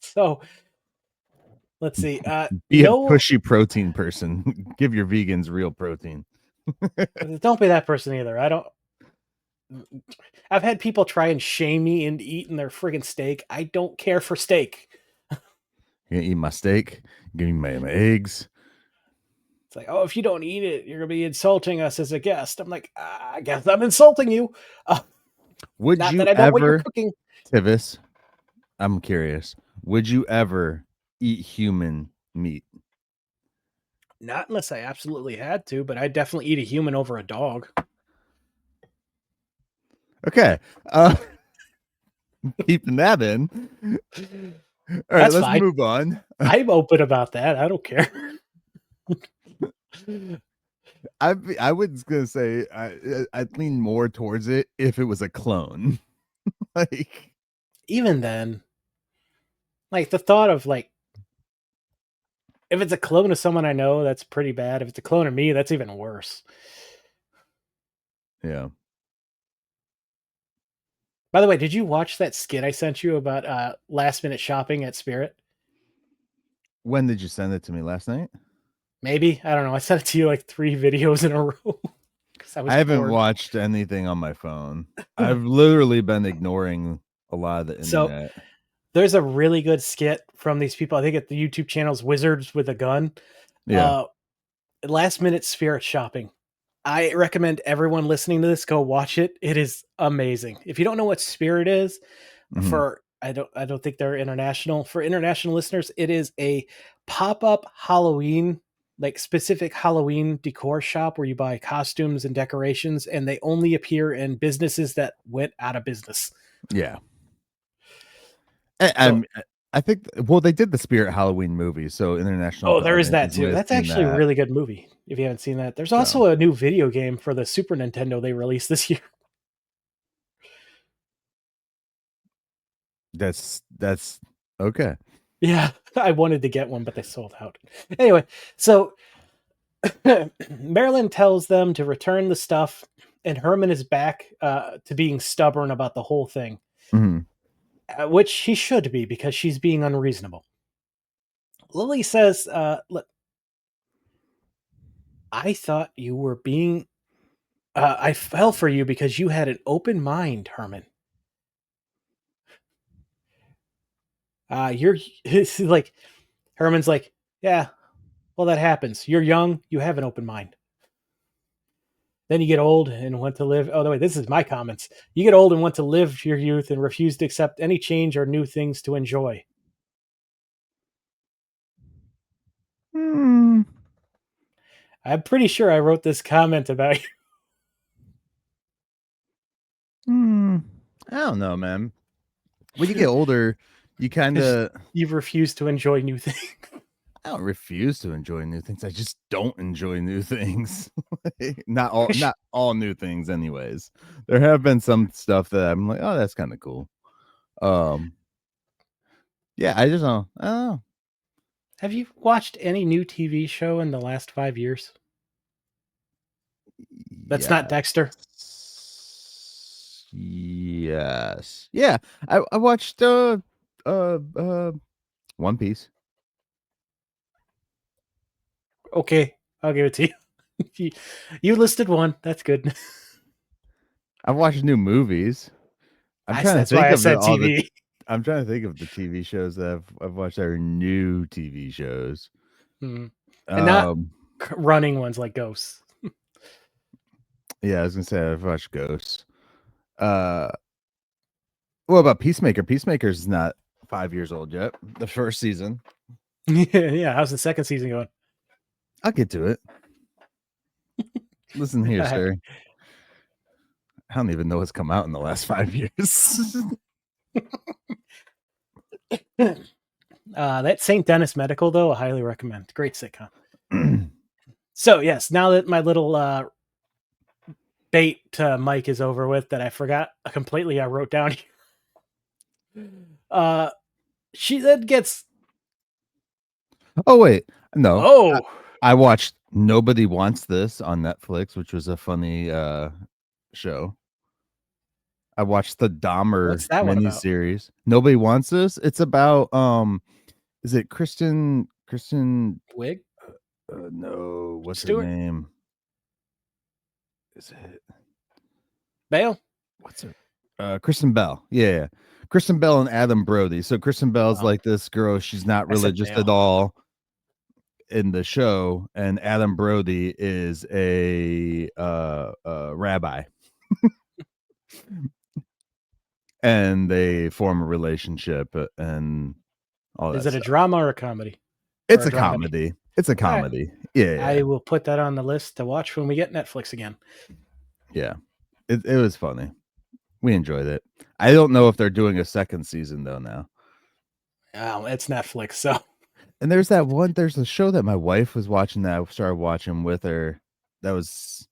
So let's see. Be a pushy protein person. Give your vegans real protein. Don't be that person either. I've had people try and shame me into eating their friggin' steak. I don't care for steak. You gonna eat my steak? Give me my eggs. It's like, oh, if you don't eat it, you're gonna be insulting us as a guest. I'm like, I guess I'm insulting you. Would not you that I know ever, what you're cooking. Tivis, I'm curious. Would you ever eat human meat? Not unless I absolutely had to, but I'd definitely eat a human over a dog. Okay. Keeping that in. All right, That's let's fine. move on. I'm open about that. I don't care. I was gonna say I'd lean more towards it if it was a clone. Like, even then, like the thought of like, if it's a clone of someone I know, that's pretty bad. If it's a clone of me, that's even worse. Yeah. By the way, did you watch that skit I sent you about last minute shopping at Spirit? When did you send it to me? Last night? Maybe. I don't know. I sent it to you like 3 videos in a row. I haven't watched anything on my phone. I've literally been ignoring a lot of the internet. So, there's a really good skit from these people. I think at the YouTube channel's Wizards with a Gun. Yeah. Last minute Spirit shopping. I recommend everyone listening to this go watch it. It is amazing. If you don't know what Spirit is, I don't think they're international. For international listeners, it is a pop-up Halloween, like specific Halloween decor shop where you buy costumes and decorations, and they only appear in businesses that went out of business. Yeah. I think, well, they did the Spirit Halloween movie, so international. Oh, there is that too. That's actually a really good movie. If you haven't seen that, there's also a new video game for the Super Nintendo they released this year. That's okay. Yeah, I wanted to get one, but they sold out. Anyway, so Marilyn tells them to return the stuff, and Herman is back to being stubborn about the whole thing. Which he should be, because she's being unreasonable. Lily says, look, I thought you were being... I fell for you because you had an open mind, Herman. You're like... Herman's like, yeah, well, that happens. You're young, you have an open mind. Then you get old and want to live... Oh, wait, this is my comments. You get old and want to live your youth and refuse to accept any change or new things to enjoy. I'm pretty sure I wrote this comment about you. I don't know, man. When you get older, you kind of... You've refused to enjoy new things. I don't refuse to enjoy new things. I just don't enjoy new things. not all new things, anyways. There have been some stuff that I'm like, oh, that's kind of cool. Yeah, I don't know. Have you watched any new TV show in the last 5 years? That's not Dexter. Yes. Yeah. I watched One Piece. Okay, I'll give it to you. You listed one. That's good. I've watched new movies. That's why I said TV. I'm trying to think of the TV shows that I've watched that are new TV shows. And not running ones like Ghosts. Yeah, I was gonna say I've watched Ghosts. What about Peacemaker? Peacemaker's not 5 years old yet. The first season. Yeah. How's the second season going? I'll get to it. Listen here, sir. I don't even know what's come out in the last 5 years. That St. Denis Medical, though, I highly recommend. Great sitcom. So, yes, now that my little bait to Myke is over with that I forgot completely, I wrote down here. She then gets... Oh, wait. No. Oh! I watched Nobody Wants This on Netflix, which was a funny show. I watched the Dahmer miniseries. Nobody Wants This. It's about is it Kristen Wiig? No, what's Stewart? her name? Is it Bale? What's her? Kristen Bell. Yeah. Kristen Bell and Adam Brody. So Kristen Bell's like this girl, she's not religious at all in the show, and Adam Brody is a rabbi. And they form a relationship and all that. Is it a drama or a comedy? It's a comedy. It's a comedy. Right. Yeah. I will put that on the list to watch when we get Netflix again. Yeah. It was funny. We enjoyed it. I don't know if they're doing a second season though now. Oh, it's Netflix, so. And there's a show that my wife was watching that I started watching with her. That was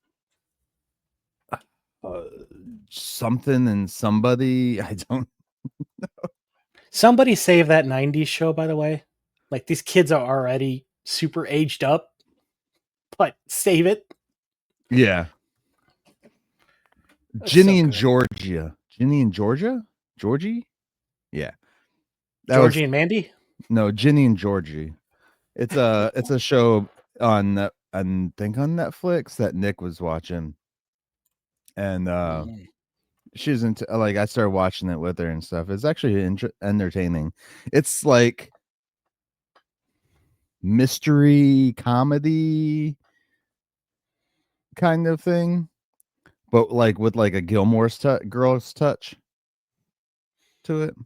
something and somebody. I don't know. Somebody save that 90s show, by the way. Like, these kids are already super aged up, but save it. Yeah. Ginny and Georgia. Ginny and Georgia? Georgie? Yeah. Georgie and Mandy? No, Ginny and Georgie. It's a show on I think on Netflix that Nick was watching. And she's into, like, I started watching it with her and stuff. It's actually entertaining. It's like mystery comedy kind of thing, but like with like a Gilmore Girls touch to it.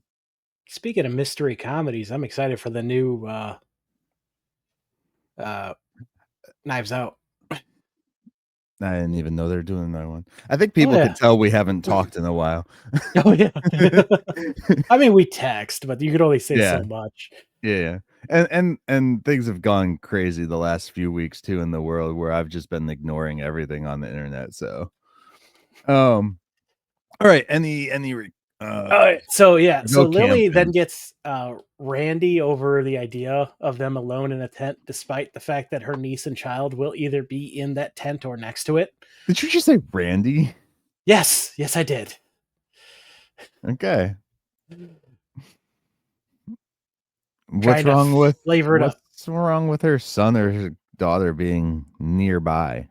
Speaking of mystery comedies, I'm excited for the new Knives Out. I didn't even know they're doing another one. I think people can tell we haven't talked in a while. Oh yeah. I mean, we text, but you could only say so much. Yeah. And things have gone crazy the last few weeks too in the world, where I've just been ignoring everything on the internet. So all right, so Lily then gets Randy over the idea of them alone in a tent, despite the fact that her niece and child will either be in that tent or next to it. Did you just say Randy? Yes, I did. Okay. What's wrong with her son or her daughter being nearby?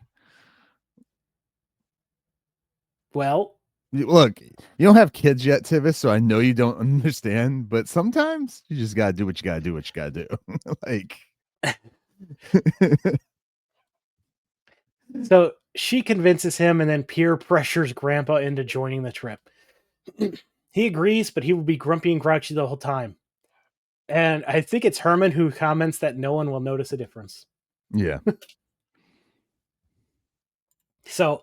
Well, look, you don't have kids yet, Tivis, so I know you don't understand, but sometimes you just gotta do what you gotta do. Like, so she convinces him and then peer pressures Grandpa into joining the trip. He agrees, but he will be grumpy and grouchy the whole time. And I think it's Herman who comments that no one will notice a difference. Yeah. So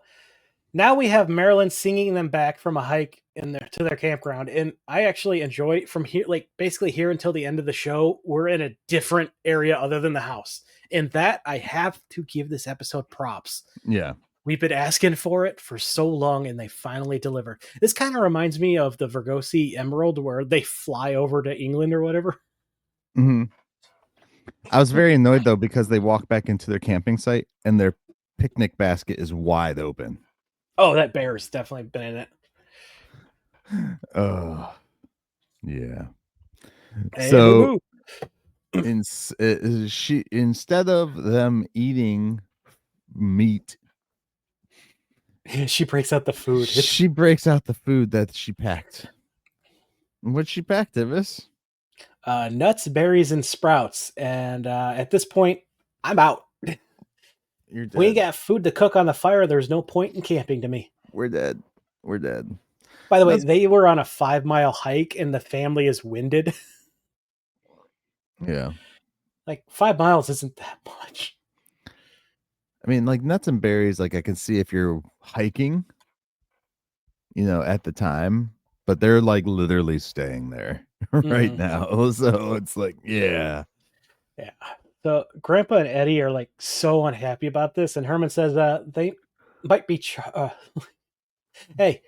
now we have Marilyn singing them back from a hike in there to their campground, and I actually enjoy from here, like basically here until the end of the show, we're in a different area other than the house. And that I have to give this episode props. Yeah. We've been asking for it for so long, and they finally delivered. This kind of reminds me of the Vergosi Emerald, where they fly over to England or whatever. Mm-hmm. I was very annoyed though because they walk back into their camping site and their picnic basket is wide open. Oh, that bear's definitely been in it. Oh, yeah. Hey, So instead of them eating meat, she breaks out the food. She breaks out the food that she packed. What'd she pack, Tivis? Nuts, berries, and sprouts. And at this point, I'm out. You're dead. We ain't got food to cook on the fire. There's no point in camping to me. We're dead. We're dead. By the way, they were on a 5-mile hike, and the family is winded. Yeah. Like 5 miles isn't that much. I mean, like nuts and berries, like I can see if you're hiking, at the time, but they're like literally staying there right now. So it's like, yeah. Yeah. So Grandpa and Eddie are like so unhappy about this. And Herman says they might be, hey,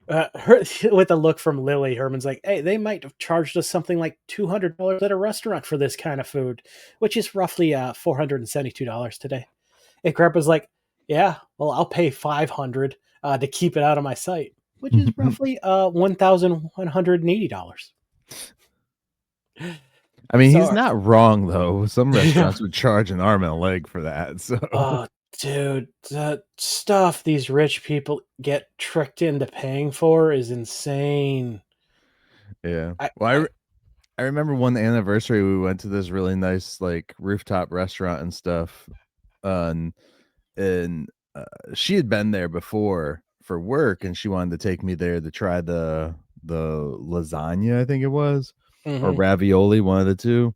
with a look from Lily, Herman's like, hey, they might have charged us something like $200 at a restaurant for this kind of food, which is roughly $472 today. And Grandpa's like, yeah, well, I'll pay $500 to keep it out of my sight, which is roughly $1,180. I mean, he's not wrong though. Some restaurants would charge an arm and a leg for that. So, oh, dude, the stuff these rich people get tricked into paying for is insane. Yeah. I remember one anniversary we went to this really nice like rooftop restaurant and stuff, and she had been there before for work, and she wanted to take me there to try the lasagna, I think it was, or ravioli, one of the two.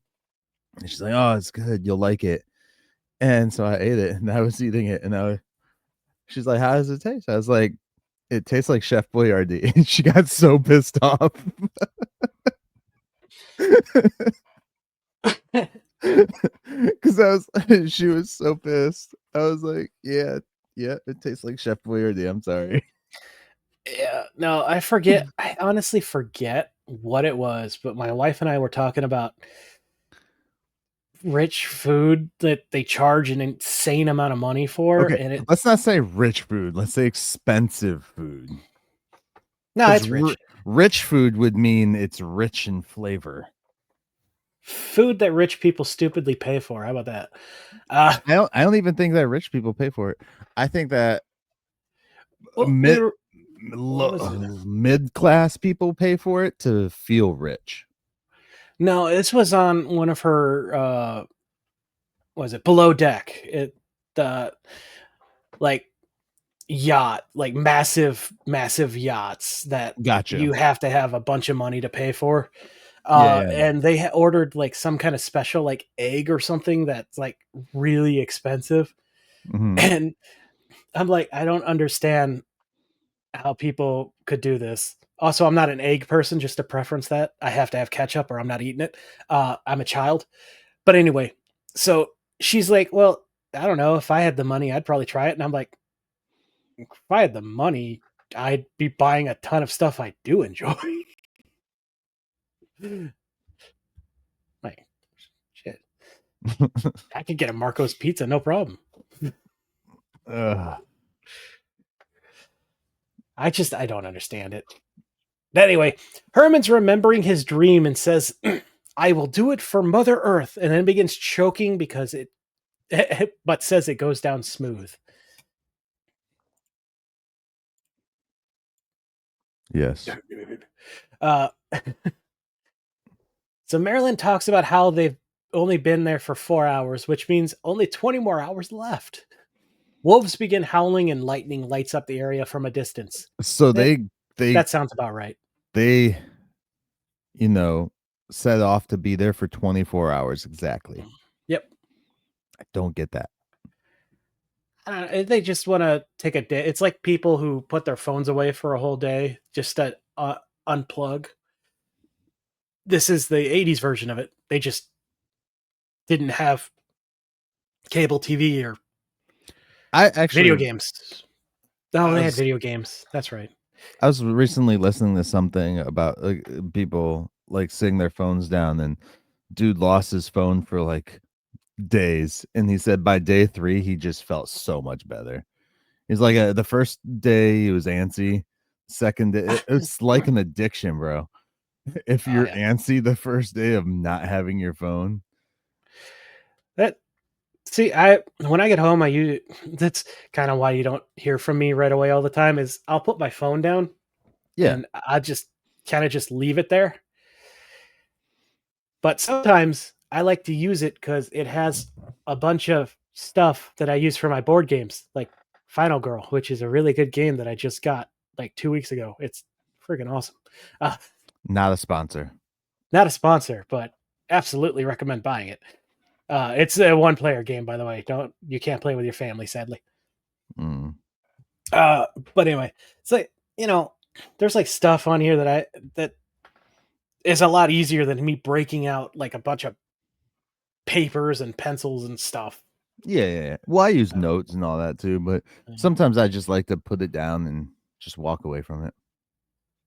And she's like, "Oh, it's good. You'll like it." And so I ate it, and I was eating it, and she's like, "How does it taste?" I was like, "It tastes like Chef Boyardee." And she got so pissed off. Because she was so pissed. I was like, yeah, it tastes like Chef Boyardee. I'm sorry. Yeah, no, I forget. I honestly forget what it was, but my wife and I were talking about rich food that they charge an insane amount of money for. Okay, and let's not say rich food. Let's say expensive food. No, it's rich. Rich food would mean it's rich in flavor. Food that rich people stupidly pay for. How about that? I don't even think that rich people pay for it. I think that mid-class people pay for it to feel rich. No, this was on one of her was it Below Deck? Like yacht, like massive yachts that you have to have a bunch of money to pay for. And they ordered like some kind of special like egg or something that's like really expensive. And I'm like, I don't understand how people could do this. Also, I'm not an egg person, just to preference that. I have to have ketchup or I'm not eating it. I'm a child. But anyway, so she's like, well, I don't know. If I had the money, I'd probably try it. And I'm like, if I had the money, I'd be buying a ton of stuff I do enjoy. Like, shit. I could get a Marco's pizza, no problem. I don't understand it. Anyway, Herman's remembering his dream and says, I will do it for Mother Earth, and then begins choking because but says it goes down smooth. Yes. So Marilyn talks about how they've only been there for 4 hours, which means only 20 more hours left. Wolves begin howling and lightning lights up the area from a distance. So that sounds about right. They, set off to be there for 24 hours exactly. Yep. I don't get that. They just want to take a day. It's like people who put their phones away for a whole day just to unplug. This is the 80s version of it. They just didn't have cable TV or video games. Oh, they had video games. That's right. I was recently listening to something about people like sitting their phones down, and dude lost his phone for like days, and he said by day 3 he just felt so much better. He's like the first day he was antsy, second day it's like an addiction, bro. If you're antsy the first day of not having your phone. When I get home, that's kind of why you don't hear from me right away all the time, is I'll put my phone down and I just kind of just leave it there. But sometimes I like to use it because it has a bunch of stuff that I use for my board games, like Final Girl, which is a really good game that I just got like 2 weeks ago. It's freaking awesome. Not a sponsor. Not a sponsor, but absolutely recommend buying it. It's a 1-player game, by the way. You can't play with your family, sadly. But anyway, it's like, there's like stuff on here that is a lot easier than me breaking out like a bunch of papers and pencils and stuff. Yeah. Well, I use notes and all that too, but sometimes I just like to put it down and just walk away from it.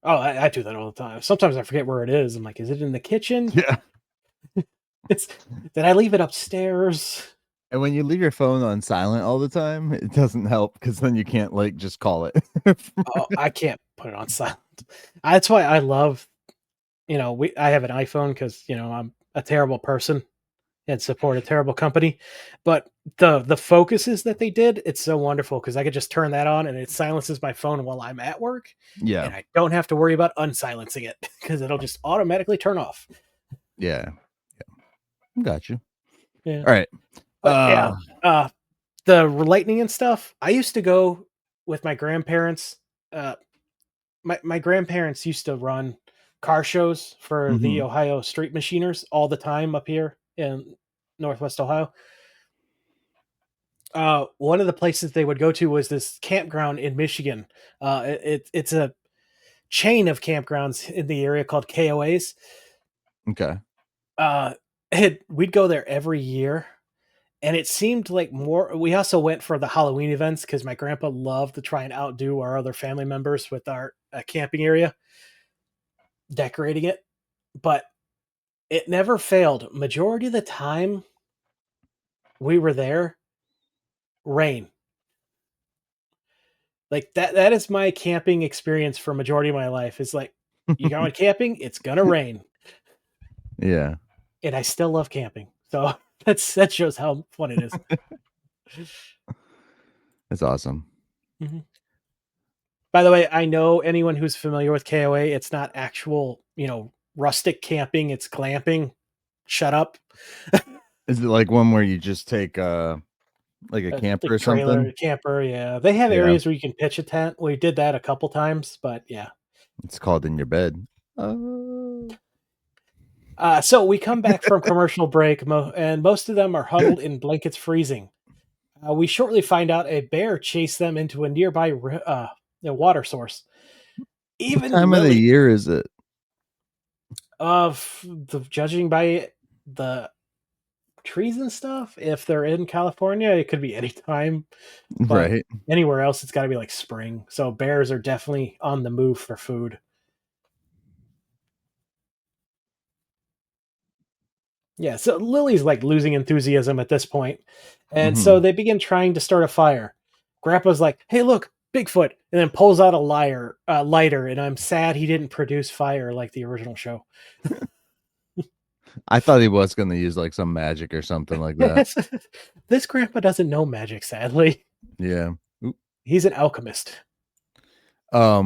Oh, I do that all the time. Sometimes I forget where it is. I'm like, is it in the kitchen? Yeah. Did I leave it upstairs? And when you leave your phone on silent all the time, it doesn't help because then you can't like just call it. I can't put it on silent. That's why I love, I have an iPhone because, I'm a terrible person and support a terrible company. But the focuses that they did, it's so wonderful because I could just turn that on and it silences my phone while I'm at work. Yeah. And I don't have to worry about unsilencing it because it'll just automatically turn off. Yeah. Got you. Yeah. All right. But the lightning and stuff, I used to go with my grandparents. My grandparents used to run car shows for the Ohio Street Machiners all the time up here in Northwest Ohio. One of the places they would go to was this campground in Michigan. It's a chain of campgrounds in the area called KOAs. Okay. We'd go there every year, and it seemed like more. We also went for the Halloween events because my grandpa loved to try and outdo our other family members with our camping area, decorating it. But it never failed. Majority of the time we were there, rain. Like that is my camping experience for majority of my life. It's like, you going camping, it's gonna rain. Yeah. And I still love camping. So that shows how fun it is. That's awesome. Mm-hmm. By the way, I know anyone who's familiar with KOA, it's not actual, rustic camping, it's glamping. Shut up. Is it like one where you just take like a camper or something? Camper, yeah. They have areas where you can pitch a tent. We did that a couple times, but yeah. It's called in your bed. So we come back from commercial break, and most of them are huddled in blankets freezing. We shortly find out a bear chased them into a nearby water source. Even what time of the year is it? Judging by the trees and stuff, if they're in California, it could be any time. Right. Anywhere else, it's got to be like spring. So bears are definitely on the move for food. Yeah, so Lily's like losing enthusiasm at this point. And so they begin trying to start a fire. Grandpa's like, hey, look, Bigfoot, and then pulls out a lighter, and I'm sad he didn't produce fire like the original show. I thought he was going to use like some magic or something like that. This grandpa doesn't know magic, sadly. Yeah. He's an alchemist. Yeah,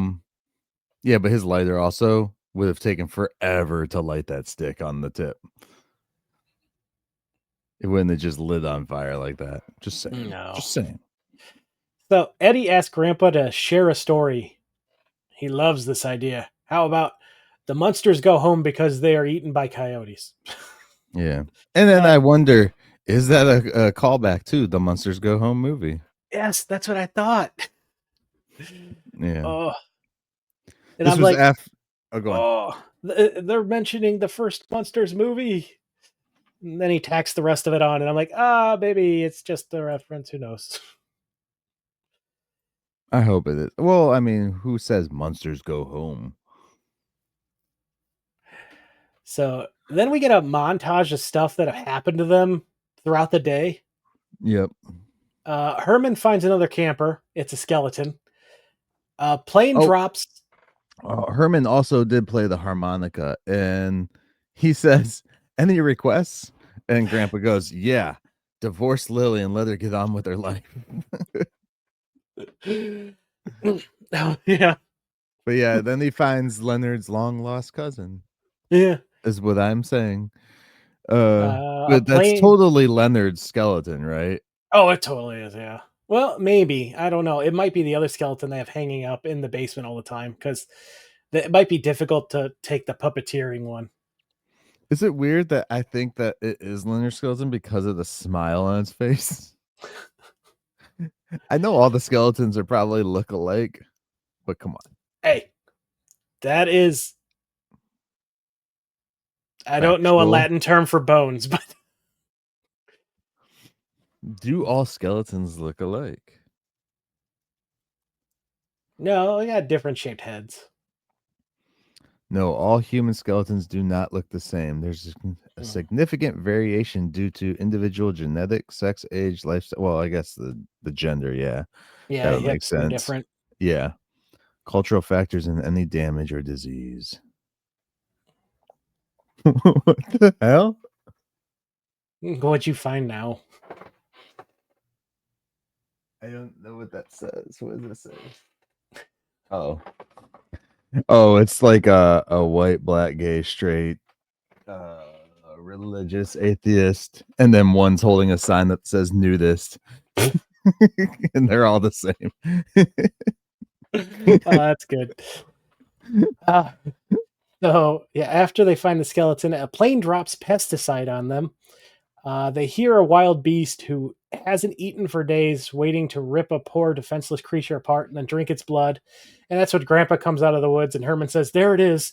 but his lighter also would have taken forever to light that stick on the tip. It wouldn't have just lit on fire like that. Just saying. No. Just saying. So Eddie asked Grandpa to share a story. He loves this idea. How about the Munsters go home because they are eaten by coyotes? Yeah. And then I wonder, is that a callback to the Munsters Go Home movie? Yes, that's what I thought. Yeah. Oh, and This I'm was like, after. Oh, go on. oh, they're mentioning the first Munsters movie. And then he tacks the rest of it on, and I'm like, maybe it's just a reference. Who knows? I hope it is. Well, I mean, who says monsters go home? So then we get a montage of stuff that have happened to them throughout the day. Yep. Herman finds another camper. It's a skeleton. Plane drops. Herman also did play the harmonica, and he says, "Any requests?" And Grandpa goes, "Yeah, divorce Lily and let her get on with her life." Oh, yeah. But yeah, then he finds Leonard's long lost cousin. Yeah. Is what I'm saying. A But that's plane. totally Leonard's skeleton, right? Oh, it totally is. Yeah. Well, maybe. I don't know. It might be the other skeleton they have hanging up in the basement all the time because it might be difficult to take the puppeteering one. Is it weird that I think that it is Leonard skeleton because of the smile on his face? I know all the skeletons are probably look alike, but come on. Hey, that is. I don't know a Factual. Latin term for bones, but Do all skeletons look alike? no, they got different shaped heads. No, all human skeletons do not look the same. There's a significant variation due to individual genetics, sex, age, lifestyle. Well, I guess the gender, yeah. Yeah, That would make hips are sense. different. Yeah. Cultural factors in any damage or disease. What the hell? What'd you find now? I don't know what that says. What does it say? Oh, it's like a white, black, gay, straight, religious, atheist, and then one's holding a sign that says nudist. And they're all the same. Oh, that's good. So yeah, after they find the skeleton, a plane drops pesticide on them. They hear a wild beast who hasn't eaten for days, waiting to rip a poor defenseless creature apart and then drink its blood. And that's when Grandpa comes out of the woods, and Herman says, "There it is."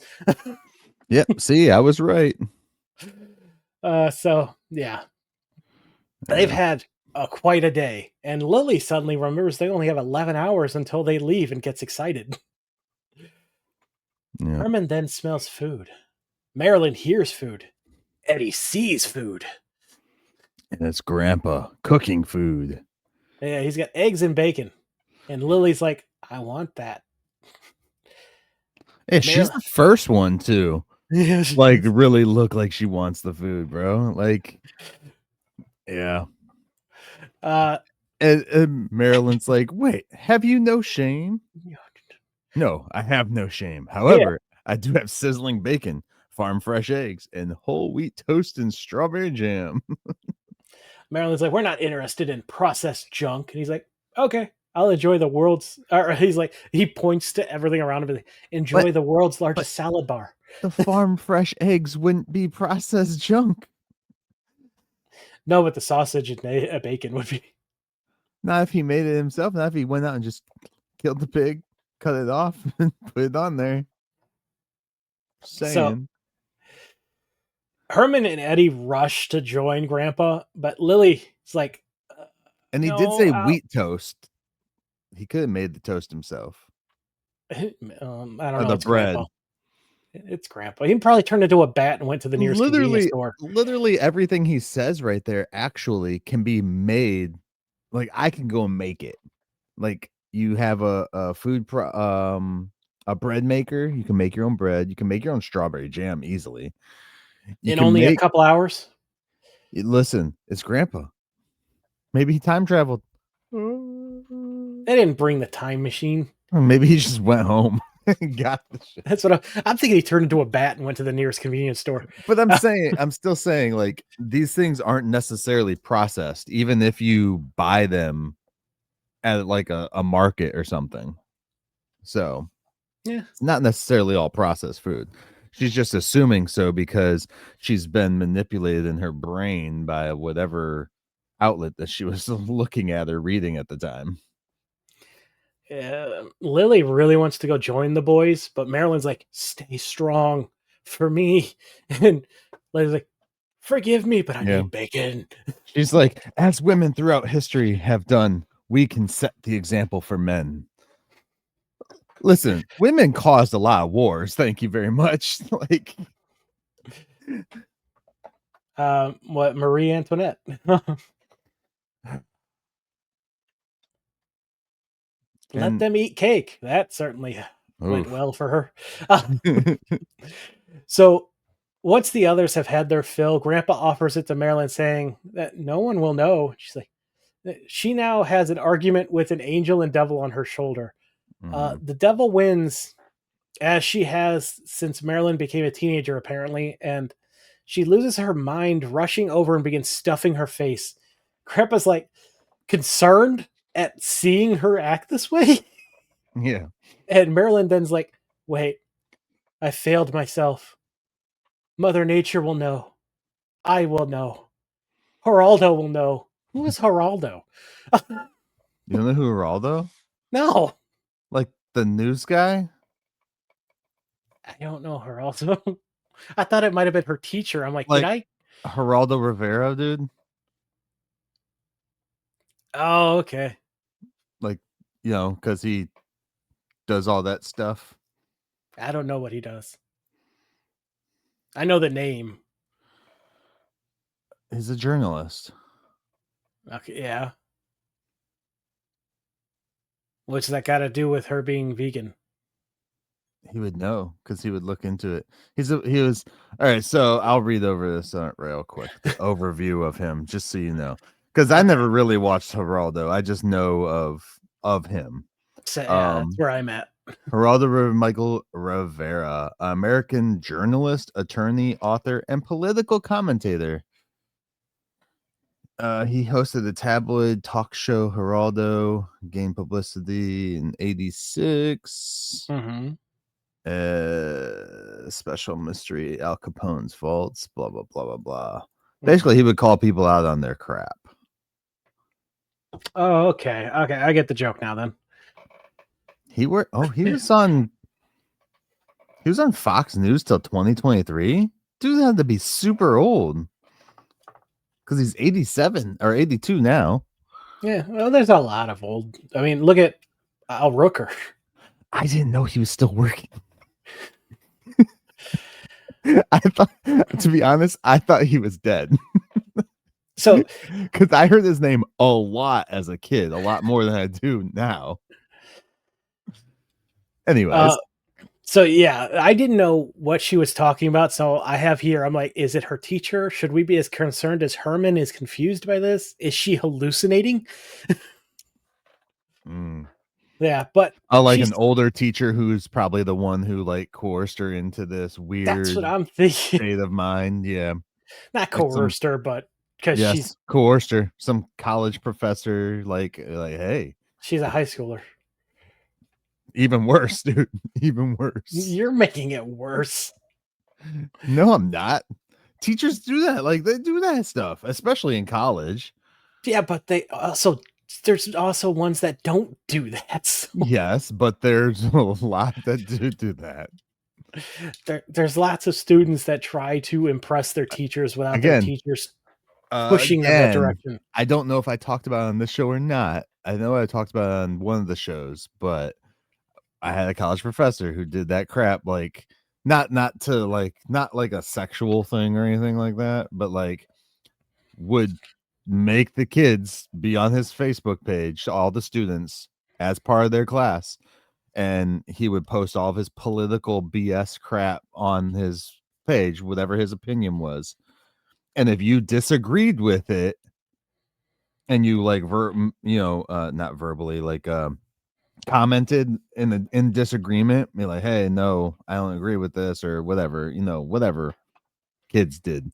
Yep. See, I was right. So yeah, they've had quite a day, and Lily suddenly remembers they only have 11 hours until they leave and gets excited. Yeah. Herman then smells food. Marilyn hears food. Eddie sees food. And it's Grandpa cooking food. Yeah, he's got eggs and bacon. And Lily's like, I want that. Yeah, she's the first one too. Yeah, Like really look like she wants the food, bro. Like, yeah. And Marilyn's like, wait, have you no shame? No, I have no shame. However, I do have sizzling bacon, farm fresh eggs, and whole wheat toast and strawberry jam. Marilyn's like, we're not interested in processed junk. And he's like, okay, I'll enjoy the world's. Or he's like, he points to everything around him. Enjoy the world's largest salad bar. The farm fresh eggs wouldn't be processed junk. No, but the sausage and bacon would be. Not if he made it himself. Not if he went out and just killed the pig, cut it off, and put it on there. Saying. So Herman and Eddie rush to join Grandpa, but Lily's like, and he did say wheat toast. He could have made the toast himself. I don't know. The bread. Grandpa. It's Grandpa. He probably turned into a bat and went to the nearest convenience store. Literally everything he says right there actually can be made. Like I can go and make it. Like you have a bread maker. You can make your own bread. You can make your own strawberry jam easily. In only a couple hours. Listen, it's Grandpa. Maybe he time traveled. They didn't bring the time machine. Maybe he just went home and got the shit. That's what I'm thinking. He turned into a bat and went to the nearest convenience store. But I'm still saying, like, these things aren't necessarily processed, even if you buy them at like a market or something. So yeah, it's not necessarily all processed food. She's just assuming so because she's been manipulated in her brain by whatever outlet that she was looking at or reading at the time. Lily really wants to go join the boys, but Marilyn's like, stay strong for me. And Lily's like, forgive me, but I need bacon. She's like, as women throughout history have done, we can set the example for men. Listen, women caused a lot of wars. Thank you very much. Like, what, Marie Antoinette? Let them eat cake. That certainly went well for her. So once the others have had their fill, Grandpa offers it to Marilyn, saying that no one will know. She's like, she now has an argument with an angel and devil on her shoulder. The devil wins, as she has since Marilyn became a teenager, apparently, and she loses her mind, rushing over and begins stuffing her face. Grandpa's like concerned at seeing her act this way. Yeah. And Marilyn then's like, wait, I failed myself. Mother Nature will know. I will know. Geraldo will know. Who is Geraldo? You don't know who Geraldo? No. Like the news guy? I don't know Geraldo. I thought it might have been her teacher. I'm like, did I? Geraldo Rivera, dude. Oh, okay. Like, you know, because he does all that stuff. I don't know what he does. I know the name. He's a journalist. Okay, yeah. What's that got to do with her being vegan? He would know because he would look into it. He was all right. So I'll read over this real quick, the overview of him, just so you know, because I never really watched Geraldo. I just know of him. So, yeah, that's where I'm at. Geraldo Michael Rivera, American journalist, attorney, author, and political commentator. He hosted the tabloid talk show Geraldo, gained publicity in '86. Special mystery, Al Capone's vaults, blah blah blah blah blah. Basically, he would call people out on their crap. Oh, okay. I get the joke now. Then he was on Fox News till 2023. Dude had to be super old because he's 87 or 82 now. Yeah, well, there's a lot of old. I mean, look at Al Rooker. I didn't know he was still working. I thought, to be honest, I thought he was dead. So, because I heard his name a lot as a kid, a lot more than I do now. Anyways. So yeah, I didn't know what she was talking about. So I have here, I'm like, is it her teacher? Should we be as concerned as Herman is confused by this? Is she hallucinating? Yeah, but like an older teacher who's probably the one who like coerced her into this weird that's what I'm thinking. State of mind. Yeah. Not coerced her, but because she's coerced her. Some college professor, like, hey. She's a high schooler. Even worse, dude. Even worse. You're making it worse. No, I'm not. Teachers do that. Like, they do that stuff, especially in college. Yeah, but there's also ones that don't do that. So. Yes, but there's a lot that do that. There's lots of students that try to impress their teachers without their teachers pushing them that direction. I don't know if I talked about it on this show or not. I know I talked about it on one of the shows, but I had a college professor who did that crap, like not like a sexual thing or anything like that, but like would make the kids be on his Facebook page, all the students, as part of their class, and he would post all of his political BS crap on his page, whatever his opinion was. And if you disagreed with it and you like not verbally, like commented in disagreement, be like, hey, no, I don't agree with this, or whatever, whatever kids did,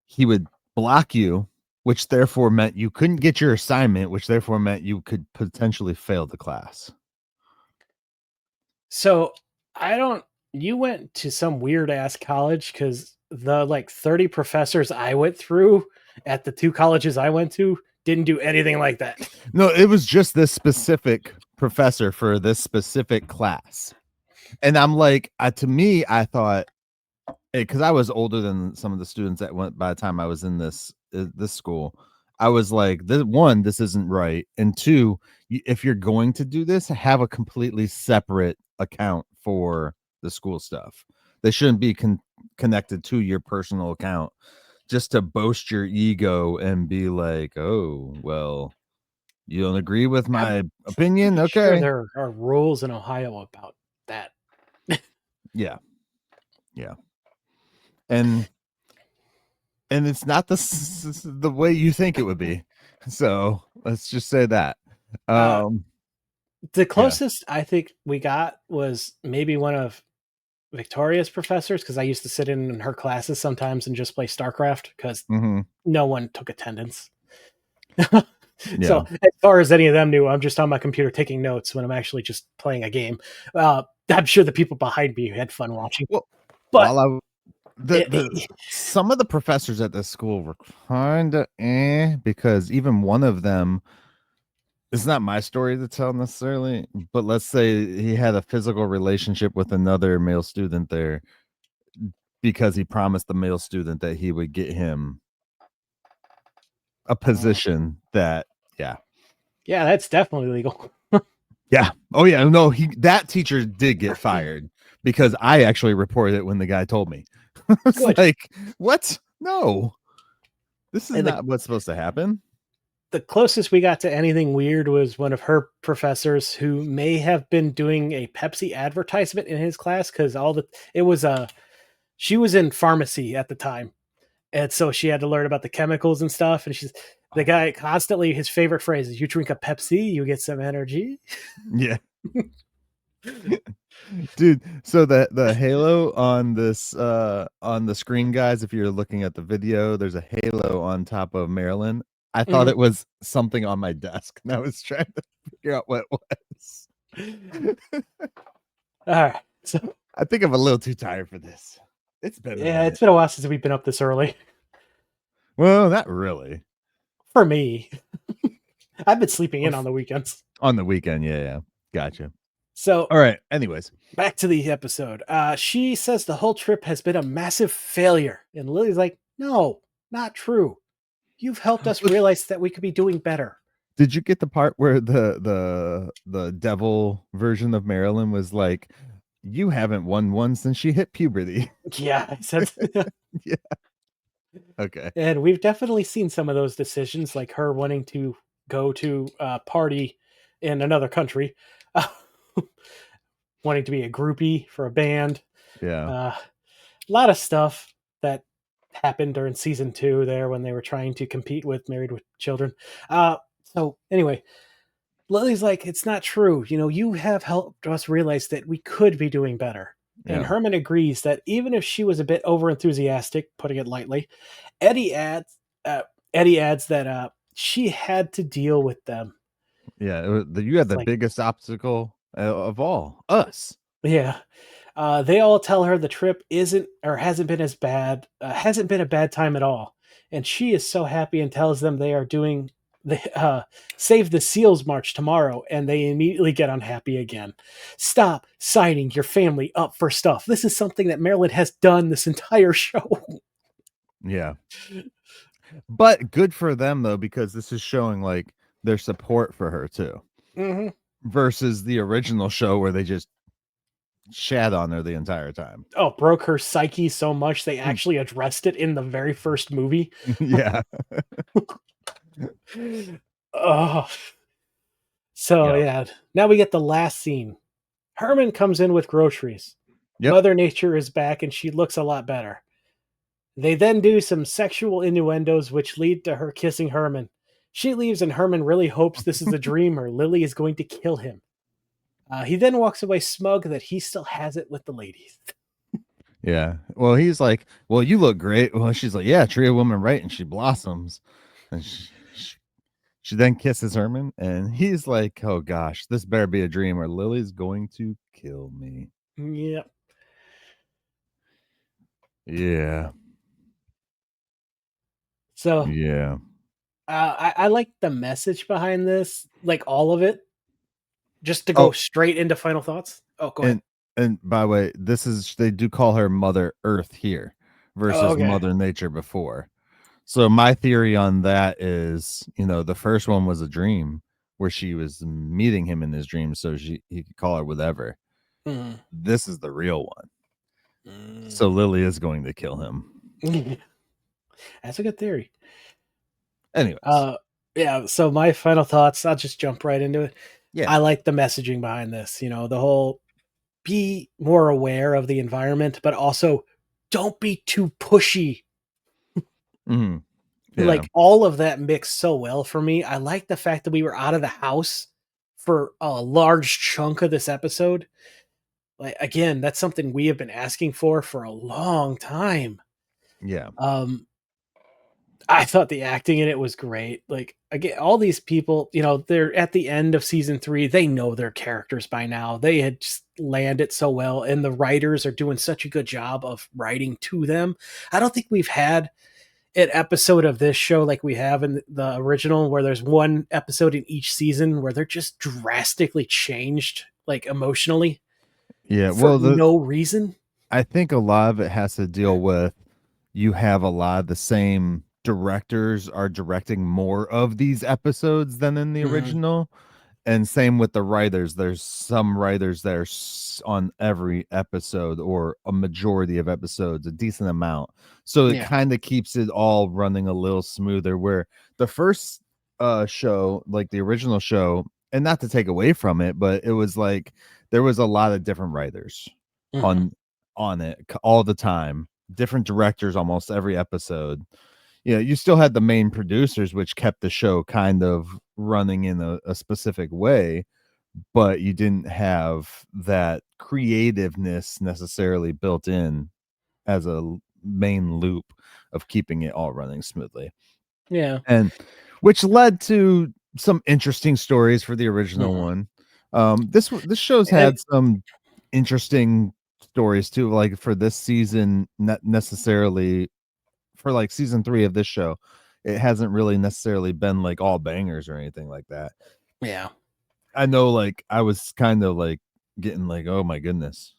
he would block you, which therefore meant you couldn't get your assignment, which therefore meant you could potentially fail the class. So you went to some weird ass college, because the like 30 professors I went through At the 2 colleges I went to, didn't do anything like that. No, it was just this specific professor for this specific class. And I'm like, to me, I thought, because I was older than some of the students that went by the time I was in this school. I was like, one, this isn't right. And two, if you're going to do this, have a completely separate account for the school stuff. They shouldn't be connected to your personal account just to boast your ego and be like, oh, well, you don't agree with my opinion? Okay. Sure, there are rules in Ohio about that. Yeah. Yeah. And it's not the way you think it would be. So let's just say that. The closest I think we got was maybe one of Victoria's professors, because I used to sit in her classes sometimes and just play StarCraft because no one took attendance. So as far as any of them knew, I'm just on my computer taking notes when I'm actually just playing a game. I'm sure the people behind me had fun watching. Well, but some of the professors at this school were kind of because even one of them, it's not my story to tell necessarily, but let's say he had a physical relationship with another male student there because he promised the male student that he would get him a position that, yeah, that's definitely legal. Yeah. Oh yeah. No, that teacher did get fired because I actually reported it when the guy told me. It's like, what? No, this is not what's supposed to happen. The closest we got to anything weird was one of her professors who may have been doing a Pepsi advertisement in his class, because she was in pharmacy at the time. And so she had to learn about the chemicals and stuff. And the guy constantly, his favorite phrase is, you drink a Pepsi, you get some energy. Yeah. Dude, so the halo on this on the screen, guys, if you're looking at the video, there's a halo on top of Marilyn. I thought it was something on my desk, and I was trying to figure out what it was. All right. So I think I'm a little too tired for this. It's been a while since we've been up this early. Well, not really. For me. I've been sleeping in on the weekends. On the weekend, yeah. Gotcha. So, all right. Anyways, back to the episode. She says the whole trip has been a massive failure, and Lily's like, "No, not true. You've helped us realize that we could be doing better." Did you get the part where the devil version of Marilyn was like, "You haven't won one since she hit puberty"? Yeah, I said. Yeah. Okay. And we've definitely seen some of those decisions, like her wanting to go to a party in another country. Wanting to be a groupie for a band. Yeah. A lot of stuff that happened during season 2 there when they were trying to compete with Married with Children. So anyway, Lily's like, it's not true. You have helped us realize that we could be doing better. Yeah. And Herman agrees that even if she was a bit overenthusiastic, putting it lightly, Eddie adds that she had to deal with them. Yeah, you had the biggest obstacle of all, us. Yeah. They all tell her the trip hasn't been as bad, hasn't been a bad time at all. And she is so happy and tells them they are doing the Save the Seals March tomorrow, and they immediately get unhappy again. Stop signing your family up for stuff. This is something that Marilyn has done this entire show. Yeah. But good for them, though, because this is showing like their support for her too. Mm-hmm. Versus the original show where they just shat on her the entire time. Oh, broke her psyche so much they actually addressed it in the very first movie. Yeah. Oh. So yeah, now we get the last scene. Herman comes in with groceries. Yep. Mother Nature is back and she looks a lot better. They then do some sexual innuendos which lead to her kissing Herman. She leaves and Herman really hopes this is a dream or Lily is going to kill him. He then walks away smug that he still has it with the ladies. Yeah. Well, he's like, well, you look great. Well, she's like, yeah, treat a woman right and she blossoms. And she then kisses Herman and he's like, oh gosh, this better be a dream or Lily's going to kill me. Yep. Yeah. So Yeah. I like the message behind this, like all of it. Just to go straight into final thoughts. Oh, go ahead. And by the way, they do call her Mother Earth here versus Okay. Mother Nature before. So my theory on that is, the first one was a dream where she was meeting him in his dream, so he could call her whatever. Mhm. This is the real one. So Lily is going to kill him. That's a good theory. Anyways. Yeah, so my final thoughts, I'll just jump right into it. Yeah. I like the messaging behind this, the whole be more aware of the environment, but also don't be too pushy. Mm-hmm. Yeah. Like all of that mixed so well for me. I like the fact that we were out of the house for a large chunk of this episode. Like again, that's something we have been asking for a long time. Yeah. I thought the acting in it was great. Like again, all these people, they're at the end of season 3. They know their characters by now. They had just landed so well, and the writers are doing such a good job of writing to them. I don't think we've had an episode of this show like we have in the original, where there's one episode in each season where they're just drastically changed, like emotionally. Yeah. For Well, no reason. I think a lot of it has to deal with you have a lot of the same directors are directing more of these episodes than in the original. And same with the writers. There's some writers that are on every episode or a majority of episodes, a decent amount. So it kind of keeps it all running a little smoother. Where the first show, like the original show, and not to take away from it, but it was like there was a lot of different writers on it all the time, different directors almost every episode. You still had the main producers, which kept the show kind of running in a specific way, but you didn't have that creativeness necessarily built in as a main loop of keeping it all running smoothly. Yeah. And which led to some interesting stories for the original one. This show's had some interesting stories too, like for this season, not necessarily for like season 3 of this show. It hasn't really necessarily been like all bangers or anything like that. Yeah. I know, like I was kind of like getting like, oh my goodness,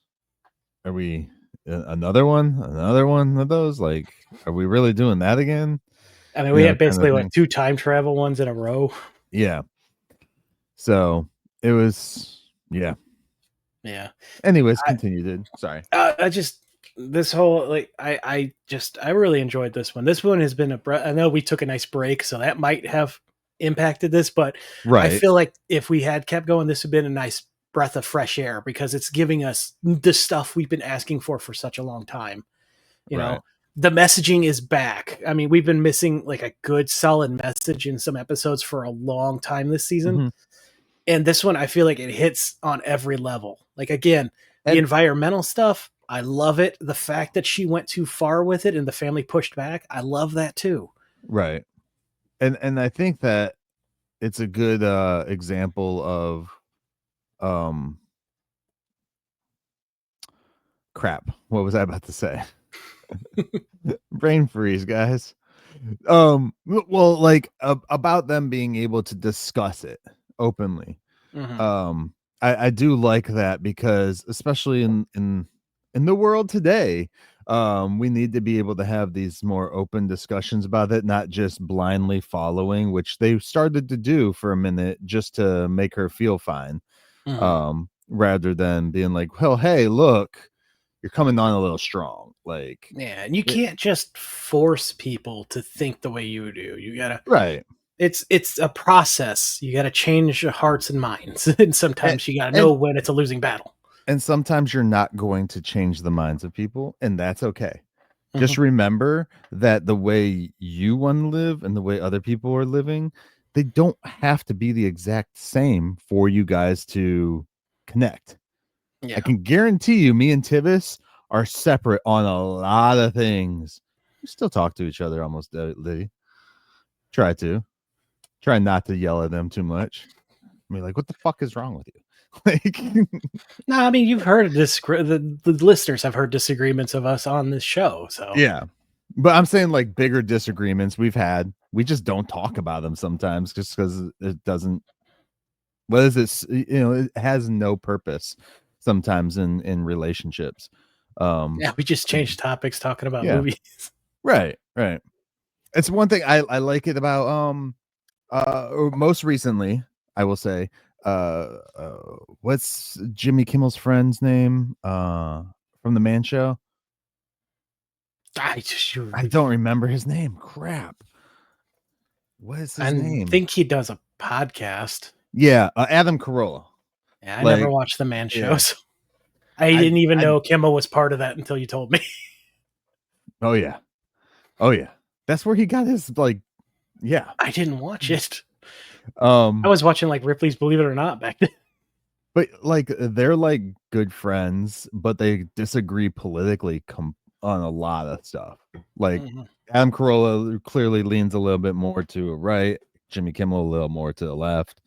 are we another one of those? Like, are we really doing that again? I mean, we had basically like 2 time travel ones in a row. Yeah. So it was, yeah. Anyways, continue, dude. Sorry. I just this whole like I really enjoyed this one. This one has been I know we took a nice break, so that might have impacted this, but I feel like if we had kept going, this would have been a nice breath of fresh air because it's giving us the stuff we've been asking for such a long time. You know, the messaging is back. I mean, we've been missing like a good solid message in some episodes for a long time this season. And this one, I feel like it hits on every level. Like again, the environmental stuff, I love it. The fact that she went too far with it and the family pushed back, I love that too. Right. And I think that it's a good example of crap. What was I about to say? Brain freeze, guys. Well, like about them being able to discuss it openly. I do like that because especially in the world today, we need to be able to have these more open discussions about it, not just blindly following, which they started to do for a minute just to make her feel fine. Rather than being like, well, hey, look, you're coming on a little strong. Like, yeah, and you can't just force people to think the way you do. You gotta it's a process. You gotta change your hearts and minds. And sometimes you gotta know when it's a losing battle. And sometimes you're not going to change the minds of people, and that's okay. Just remember that the way you want to live and the way other people are living, they don't have to be the exact same for you guys to connect. I can guarantee you, me and Tivis are separate on a lot of things. We still talk to each other almost daily. Try not to yell at them too much. I mean, like, what the fuck is wrong with you? Like, no, I mean, you've heard this. The listeners have heard disagreements of us on this show. So yeah, But I'm saying like bigger disagreements we've had, we just don't talk about them sometimes just because it doesn't. What is this? It has no purpose sometimes in relationships. Yeah, we just changed topics talking about movies. Right. It's one thing I like it about or most recently, I will say, what's Jimmy Kimmel's friend's name from the Man Show? I don't remember his name. Crap. What is his name? I think he does a podcast. Yeah, Adam Carolla. Yeah, I never watched the Man Show. Yeah. So I didn't even know Kimmel was part of that until you told me. Oh yeah. That's where he got his yeah. I didn't watch it. I was watching like Ripley's Believe It or Not back then. But they're like good friends, but they disagree politically on a lot of stuff. Like Adam Carolla clearly leans a little bit more to the right, Jimmy Kimmel a little more to the left,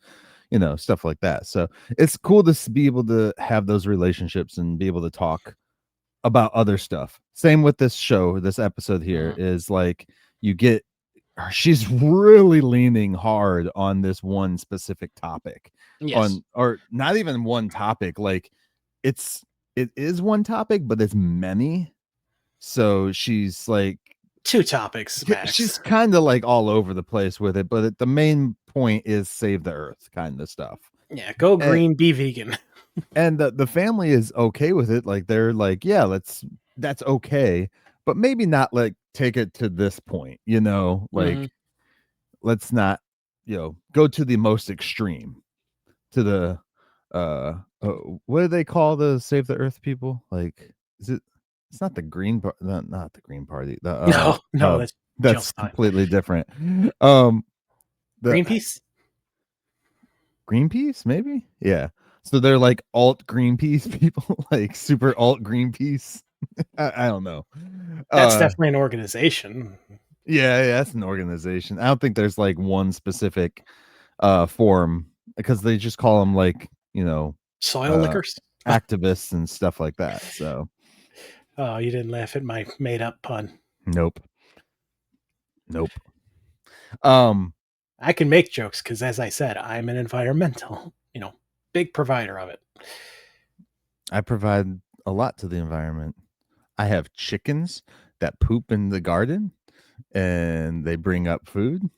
stuff like that. So it's cool to be able to have those relationships and be able to talk about other stuff. Same with this show, this episode here is like she's really leaning hard on this one specific topic. Yes. Or not even one topic, like it is one topic, but it's many. So she's like 2 topics max. She's kind of like all over the place with it, but the main point is save the earth kind of stuff. Yeah, go green, be vegan. And the family is okay with it. Like they're like, yeah, that's okay, but maybe not like take it to this point, like let's not, go to the most extreme, to the what do they call the save the earth people? Like, it's not the green part, not the Green Party. No, that's completely different. Greenpeace? Greenpeace, maybe? Yeah. So they're like alt Greenpeace people, like super alt Greenpeace. I don't know. That's definitely an organization. Yeah, that's an organization. I don't think there's like one specific form, because they just call them like, soil lickers, activists and stuff like that. So oh, you didn't laugh at my made up pun. Nope. I can make jokes because, as I said, I'm an environmental, big provider of it. I provide a lot to the environment. I have chickens that poop in the garden and they bring up food.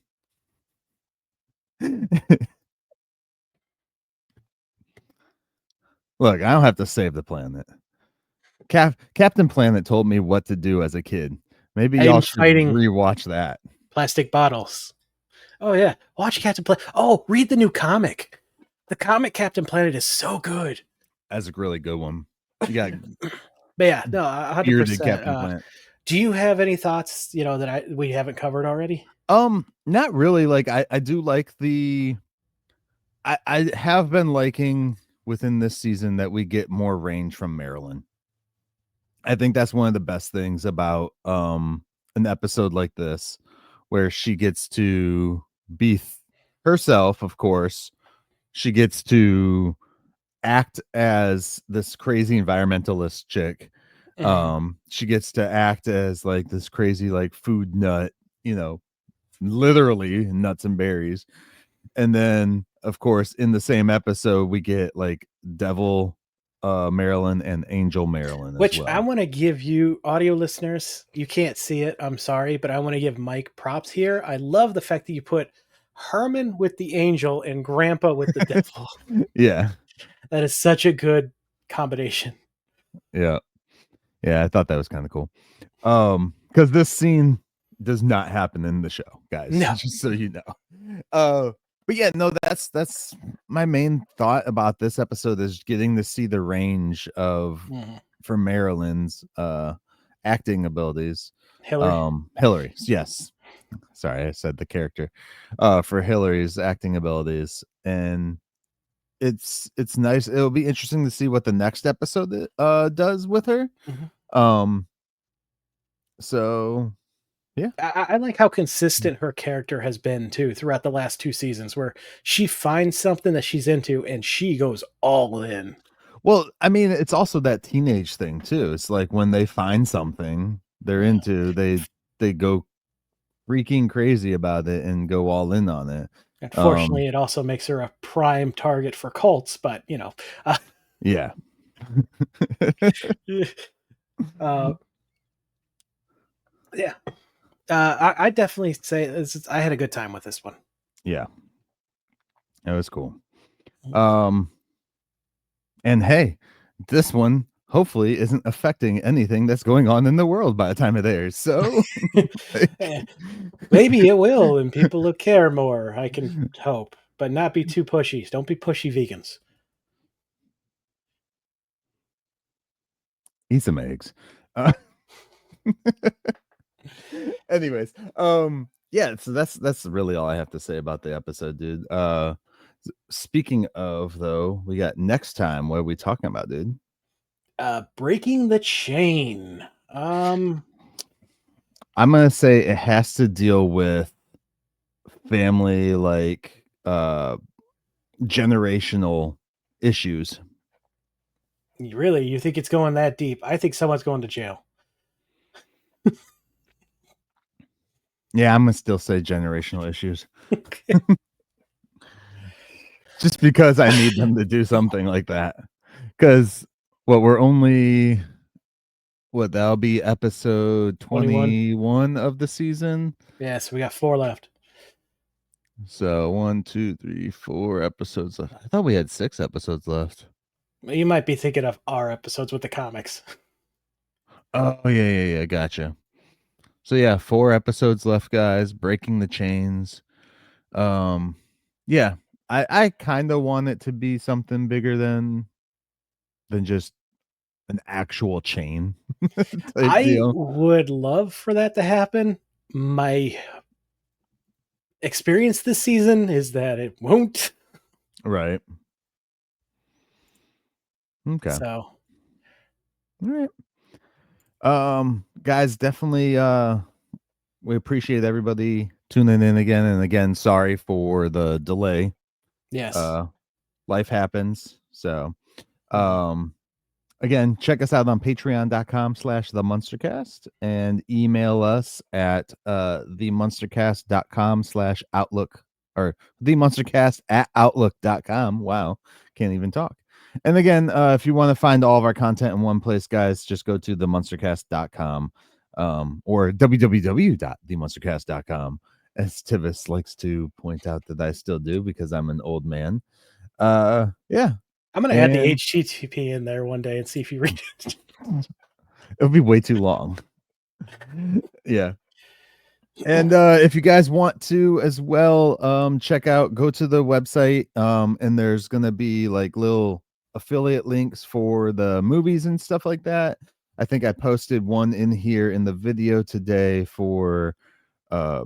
Look, I don't have to save the planet. Captain Planet told me what to do as a kid. Maybe y'all should rewatch that. Plastic bottles. Oh yeah, watch Captain Planet. Oh, read the new comic. The comic Captain Planet is so good. That's a really good one. You got, but yeah, no, 100%. Bearded Captain Planet. Do you have any thoughts? That we haven't covered already. Not really. Like I do like I have been liking within this season that we get more range from Marilyn. I think that's one of the best things about an episode like this, where she gets to be herself. Of course, she gets to act as this crazy environmentalist chick. She gets to act as like this crazy like food nut, literally nuts and berries. And then of course in the same episode we get like devil Marilyn and angel Marilyn, which I want to give you, audio listeners, you can't see it, I'm sorry, but I want to give Myke props here. I love the fact that you put Herman with the angel and Grandpa with the devil. Yeah, that is such a good combination. Yeah, I thought that was kind of cool, because this scene does not happen in the show, guys. No. Just so you know. But yeah, no, that's my main thought about this episode, is getting to see the range of for Marilyn's acting abilities. Hillary, yes. Sorry, I said the character. For Hillary's acting abilities, and it's nice. It'll be interesting to see what the next episode does with her. So yeah, I like how consistent her character has been too throughout the last 2 seasons, where she finds something that she's into and she goes all in. Well, I mean, it's also that teenage thing too. It's like when they find something they're into, they they go freaking crazy about it and go all in on it. Unfortunately, it also makes her a prime target for cults, but yeah. Yeah. I definitely say I had a good time with this one. Yeah. It was cool. And hey, this one hopefully isn't affecting anything that's going on in the world by the time it airs. So maybe it will, and people will care more. I can hope, but not be too pushy. Don't be pushy, vegans. Eat some eggs. Anyways, yeah, so that's really all I have to say about the episode, dude. Speaking of, though, we got next time. What are we talking about, dude? Breaking the chain. I'm gonna say it has to deal with family, like generational issues. Really, you think it's going that deep? I think someone's going to jail. Yeah, I'm gonna still say generational issues. Just because I need them to do something like that. Because we're only that'll be episode 21 of the season. Yeah, so we got 4 left. So 1, 2, 3, 4 episodes left. I thought we had 6 episodes left. You might be thinking of our episodes with the comics. Oh yeah, gotcha. So yeah, 4 episodes left, guys. Breaking the chains. Yeah, I kind of want it to be something bigger than just an actual chain type deal. Would love for that to happen. My experience this season is that it won't. Right. Okay. So, all right. Guys, definitely we appreciate everybody tuning in again and again. Sorry for the delay. yes. Life happens. So again, check us out on patreon.com/TheMunsterCast and email us at TheMunsterCast.com/Outlook or TheMunsterCast@Outlook.com. Wow, can't even talk. And again, if you want to find all of our content in one place, guys, just go to TheMunsterCast.com or www.TheMunsterCast.com, as Tivis likes to point out that I still do because I'm an old man. Yeah. I'm going to add the HTTP in there one day and see if you read it. It'll be way too long. Yeah. And if you guys want to as well, go to the website, and there's gonna be like little affiliate links for the movies and stuff like that. I think I posted one in here in the video today for the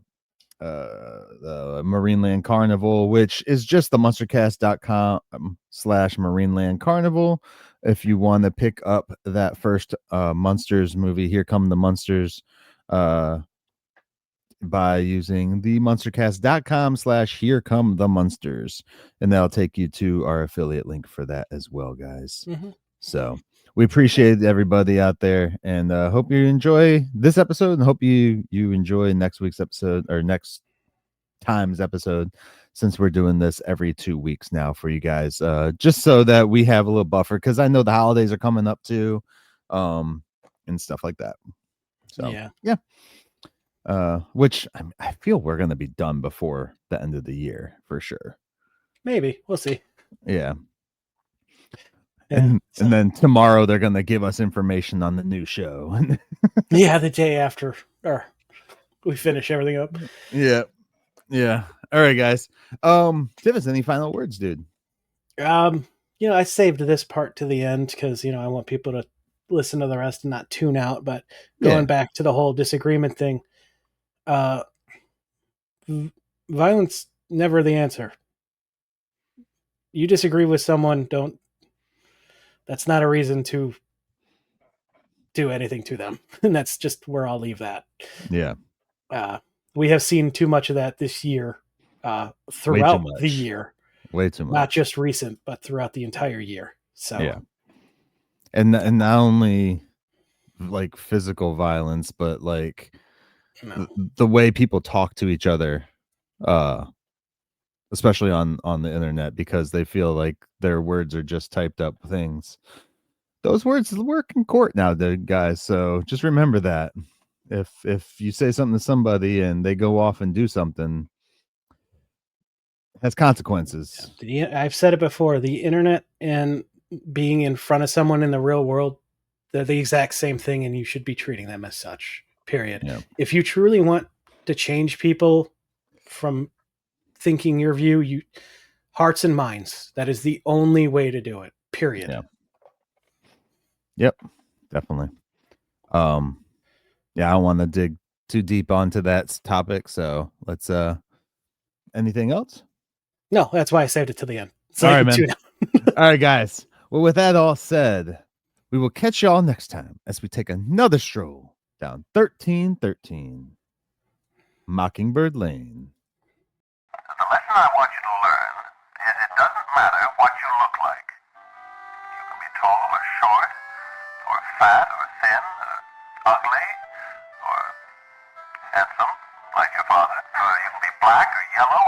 Marineland Carnival, which is just the munstercast.com/Marineland Carnival. If you want to pick up that first Munsters movie, Here Come the Munsters, by using the munstercast.com/Here Come the Munsters, and that'll take you to our affiliate link for that as well, guys. So we appreciate everybody out there, and hope you enjoy this episode, and hope you enjoy next week's episode or next time's episode, since we're doing this every 2 weeks now for you guys, just so that we have a little buffer, because I know the holidays are coming up too, and stuff like that. So yeah. Which I feel we're gonna be done before the end of the year for sure. Maybe we'll see. Yeah. And then tomorrow they're gonna give us information on the new show. Yeah, the day after we finish everything up. Yeah. All right, guys. Tivis, any final words, dude? I saved this part to the end because I want people to listen to the rest and not tune out. But going back to the whole disagreement thing, violence never the answer. You disagree with someone, that's not a reason to do anything to them. And that's just where I'll leave that. Yeah. We have seen too much of that this year, throughout the year. Way too much. Not just recent, but throughout the entire year. So yeah. And not only like physical violence, but like No. the way people talk to each other, especially on the internet, because they feel like their words are just typed up things. Those words work in court now, guys. So just remember that if you say something to somebody and they go off and do something, it has consequences. I've said it before. The internet and being in front of someone in the real world, they're the exact same thing, and you should be treating them as such. Period. Yeah. If you truly want to change people from thinking your view, hearts and minds. That is the only way to do it. Period. Yeah. Yep, definitely. Yeah, I don't want to dig too deep onto that topic, so let's anything else? No, that's why I saved it to the end. So all right, man. All right, guys. Well, with that all said, we will catch y'all next time as we take another stroll down 1313 Mockingbird Lane. The lesson I want you to learn is it doesn't matter what you look like. You can be tall or short, or fat or thin, or ugly, or handsome, like your father. Or you can be black or yellow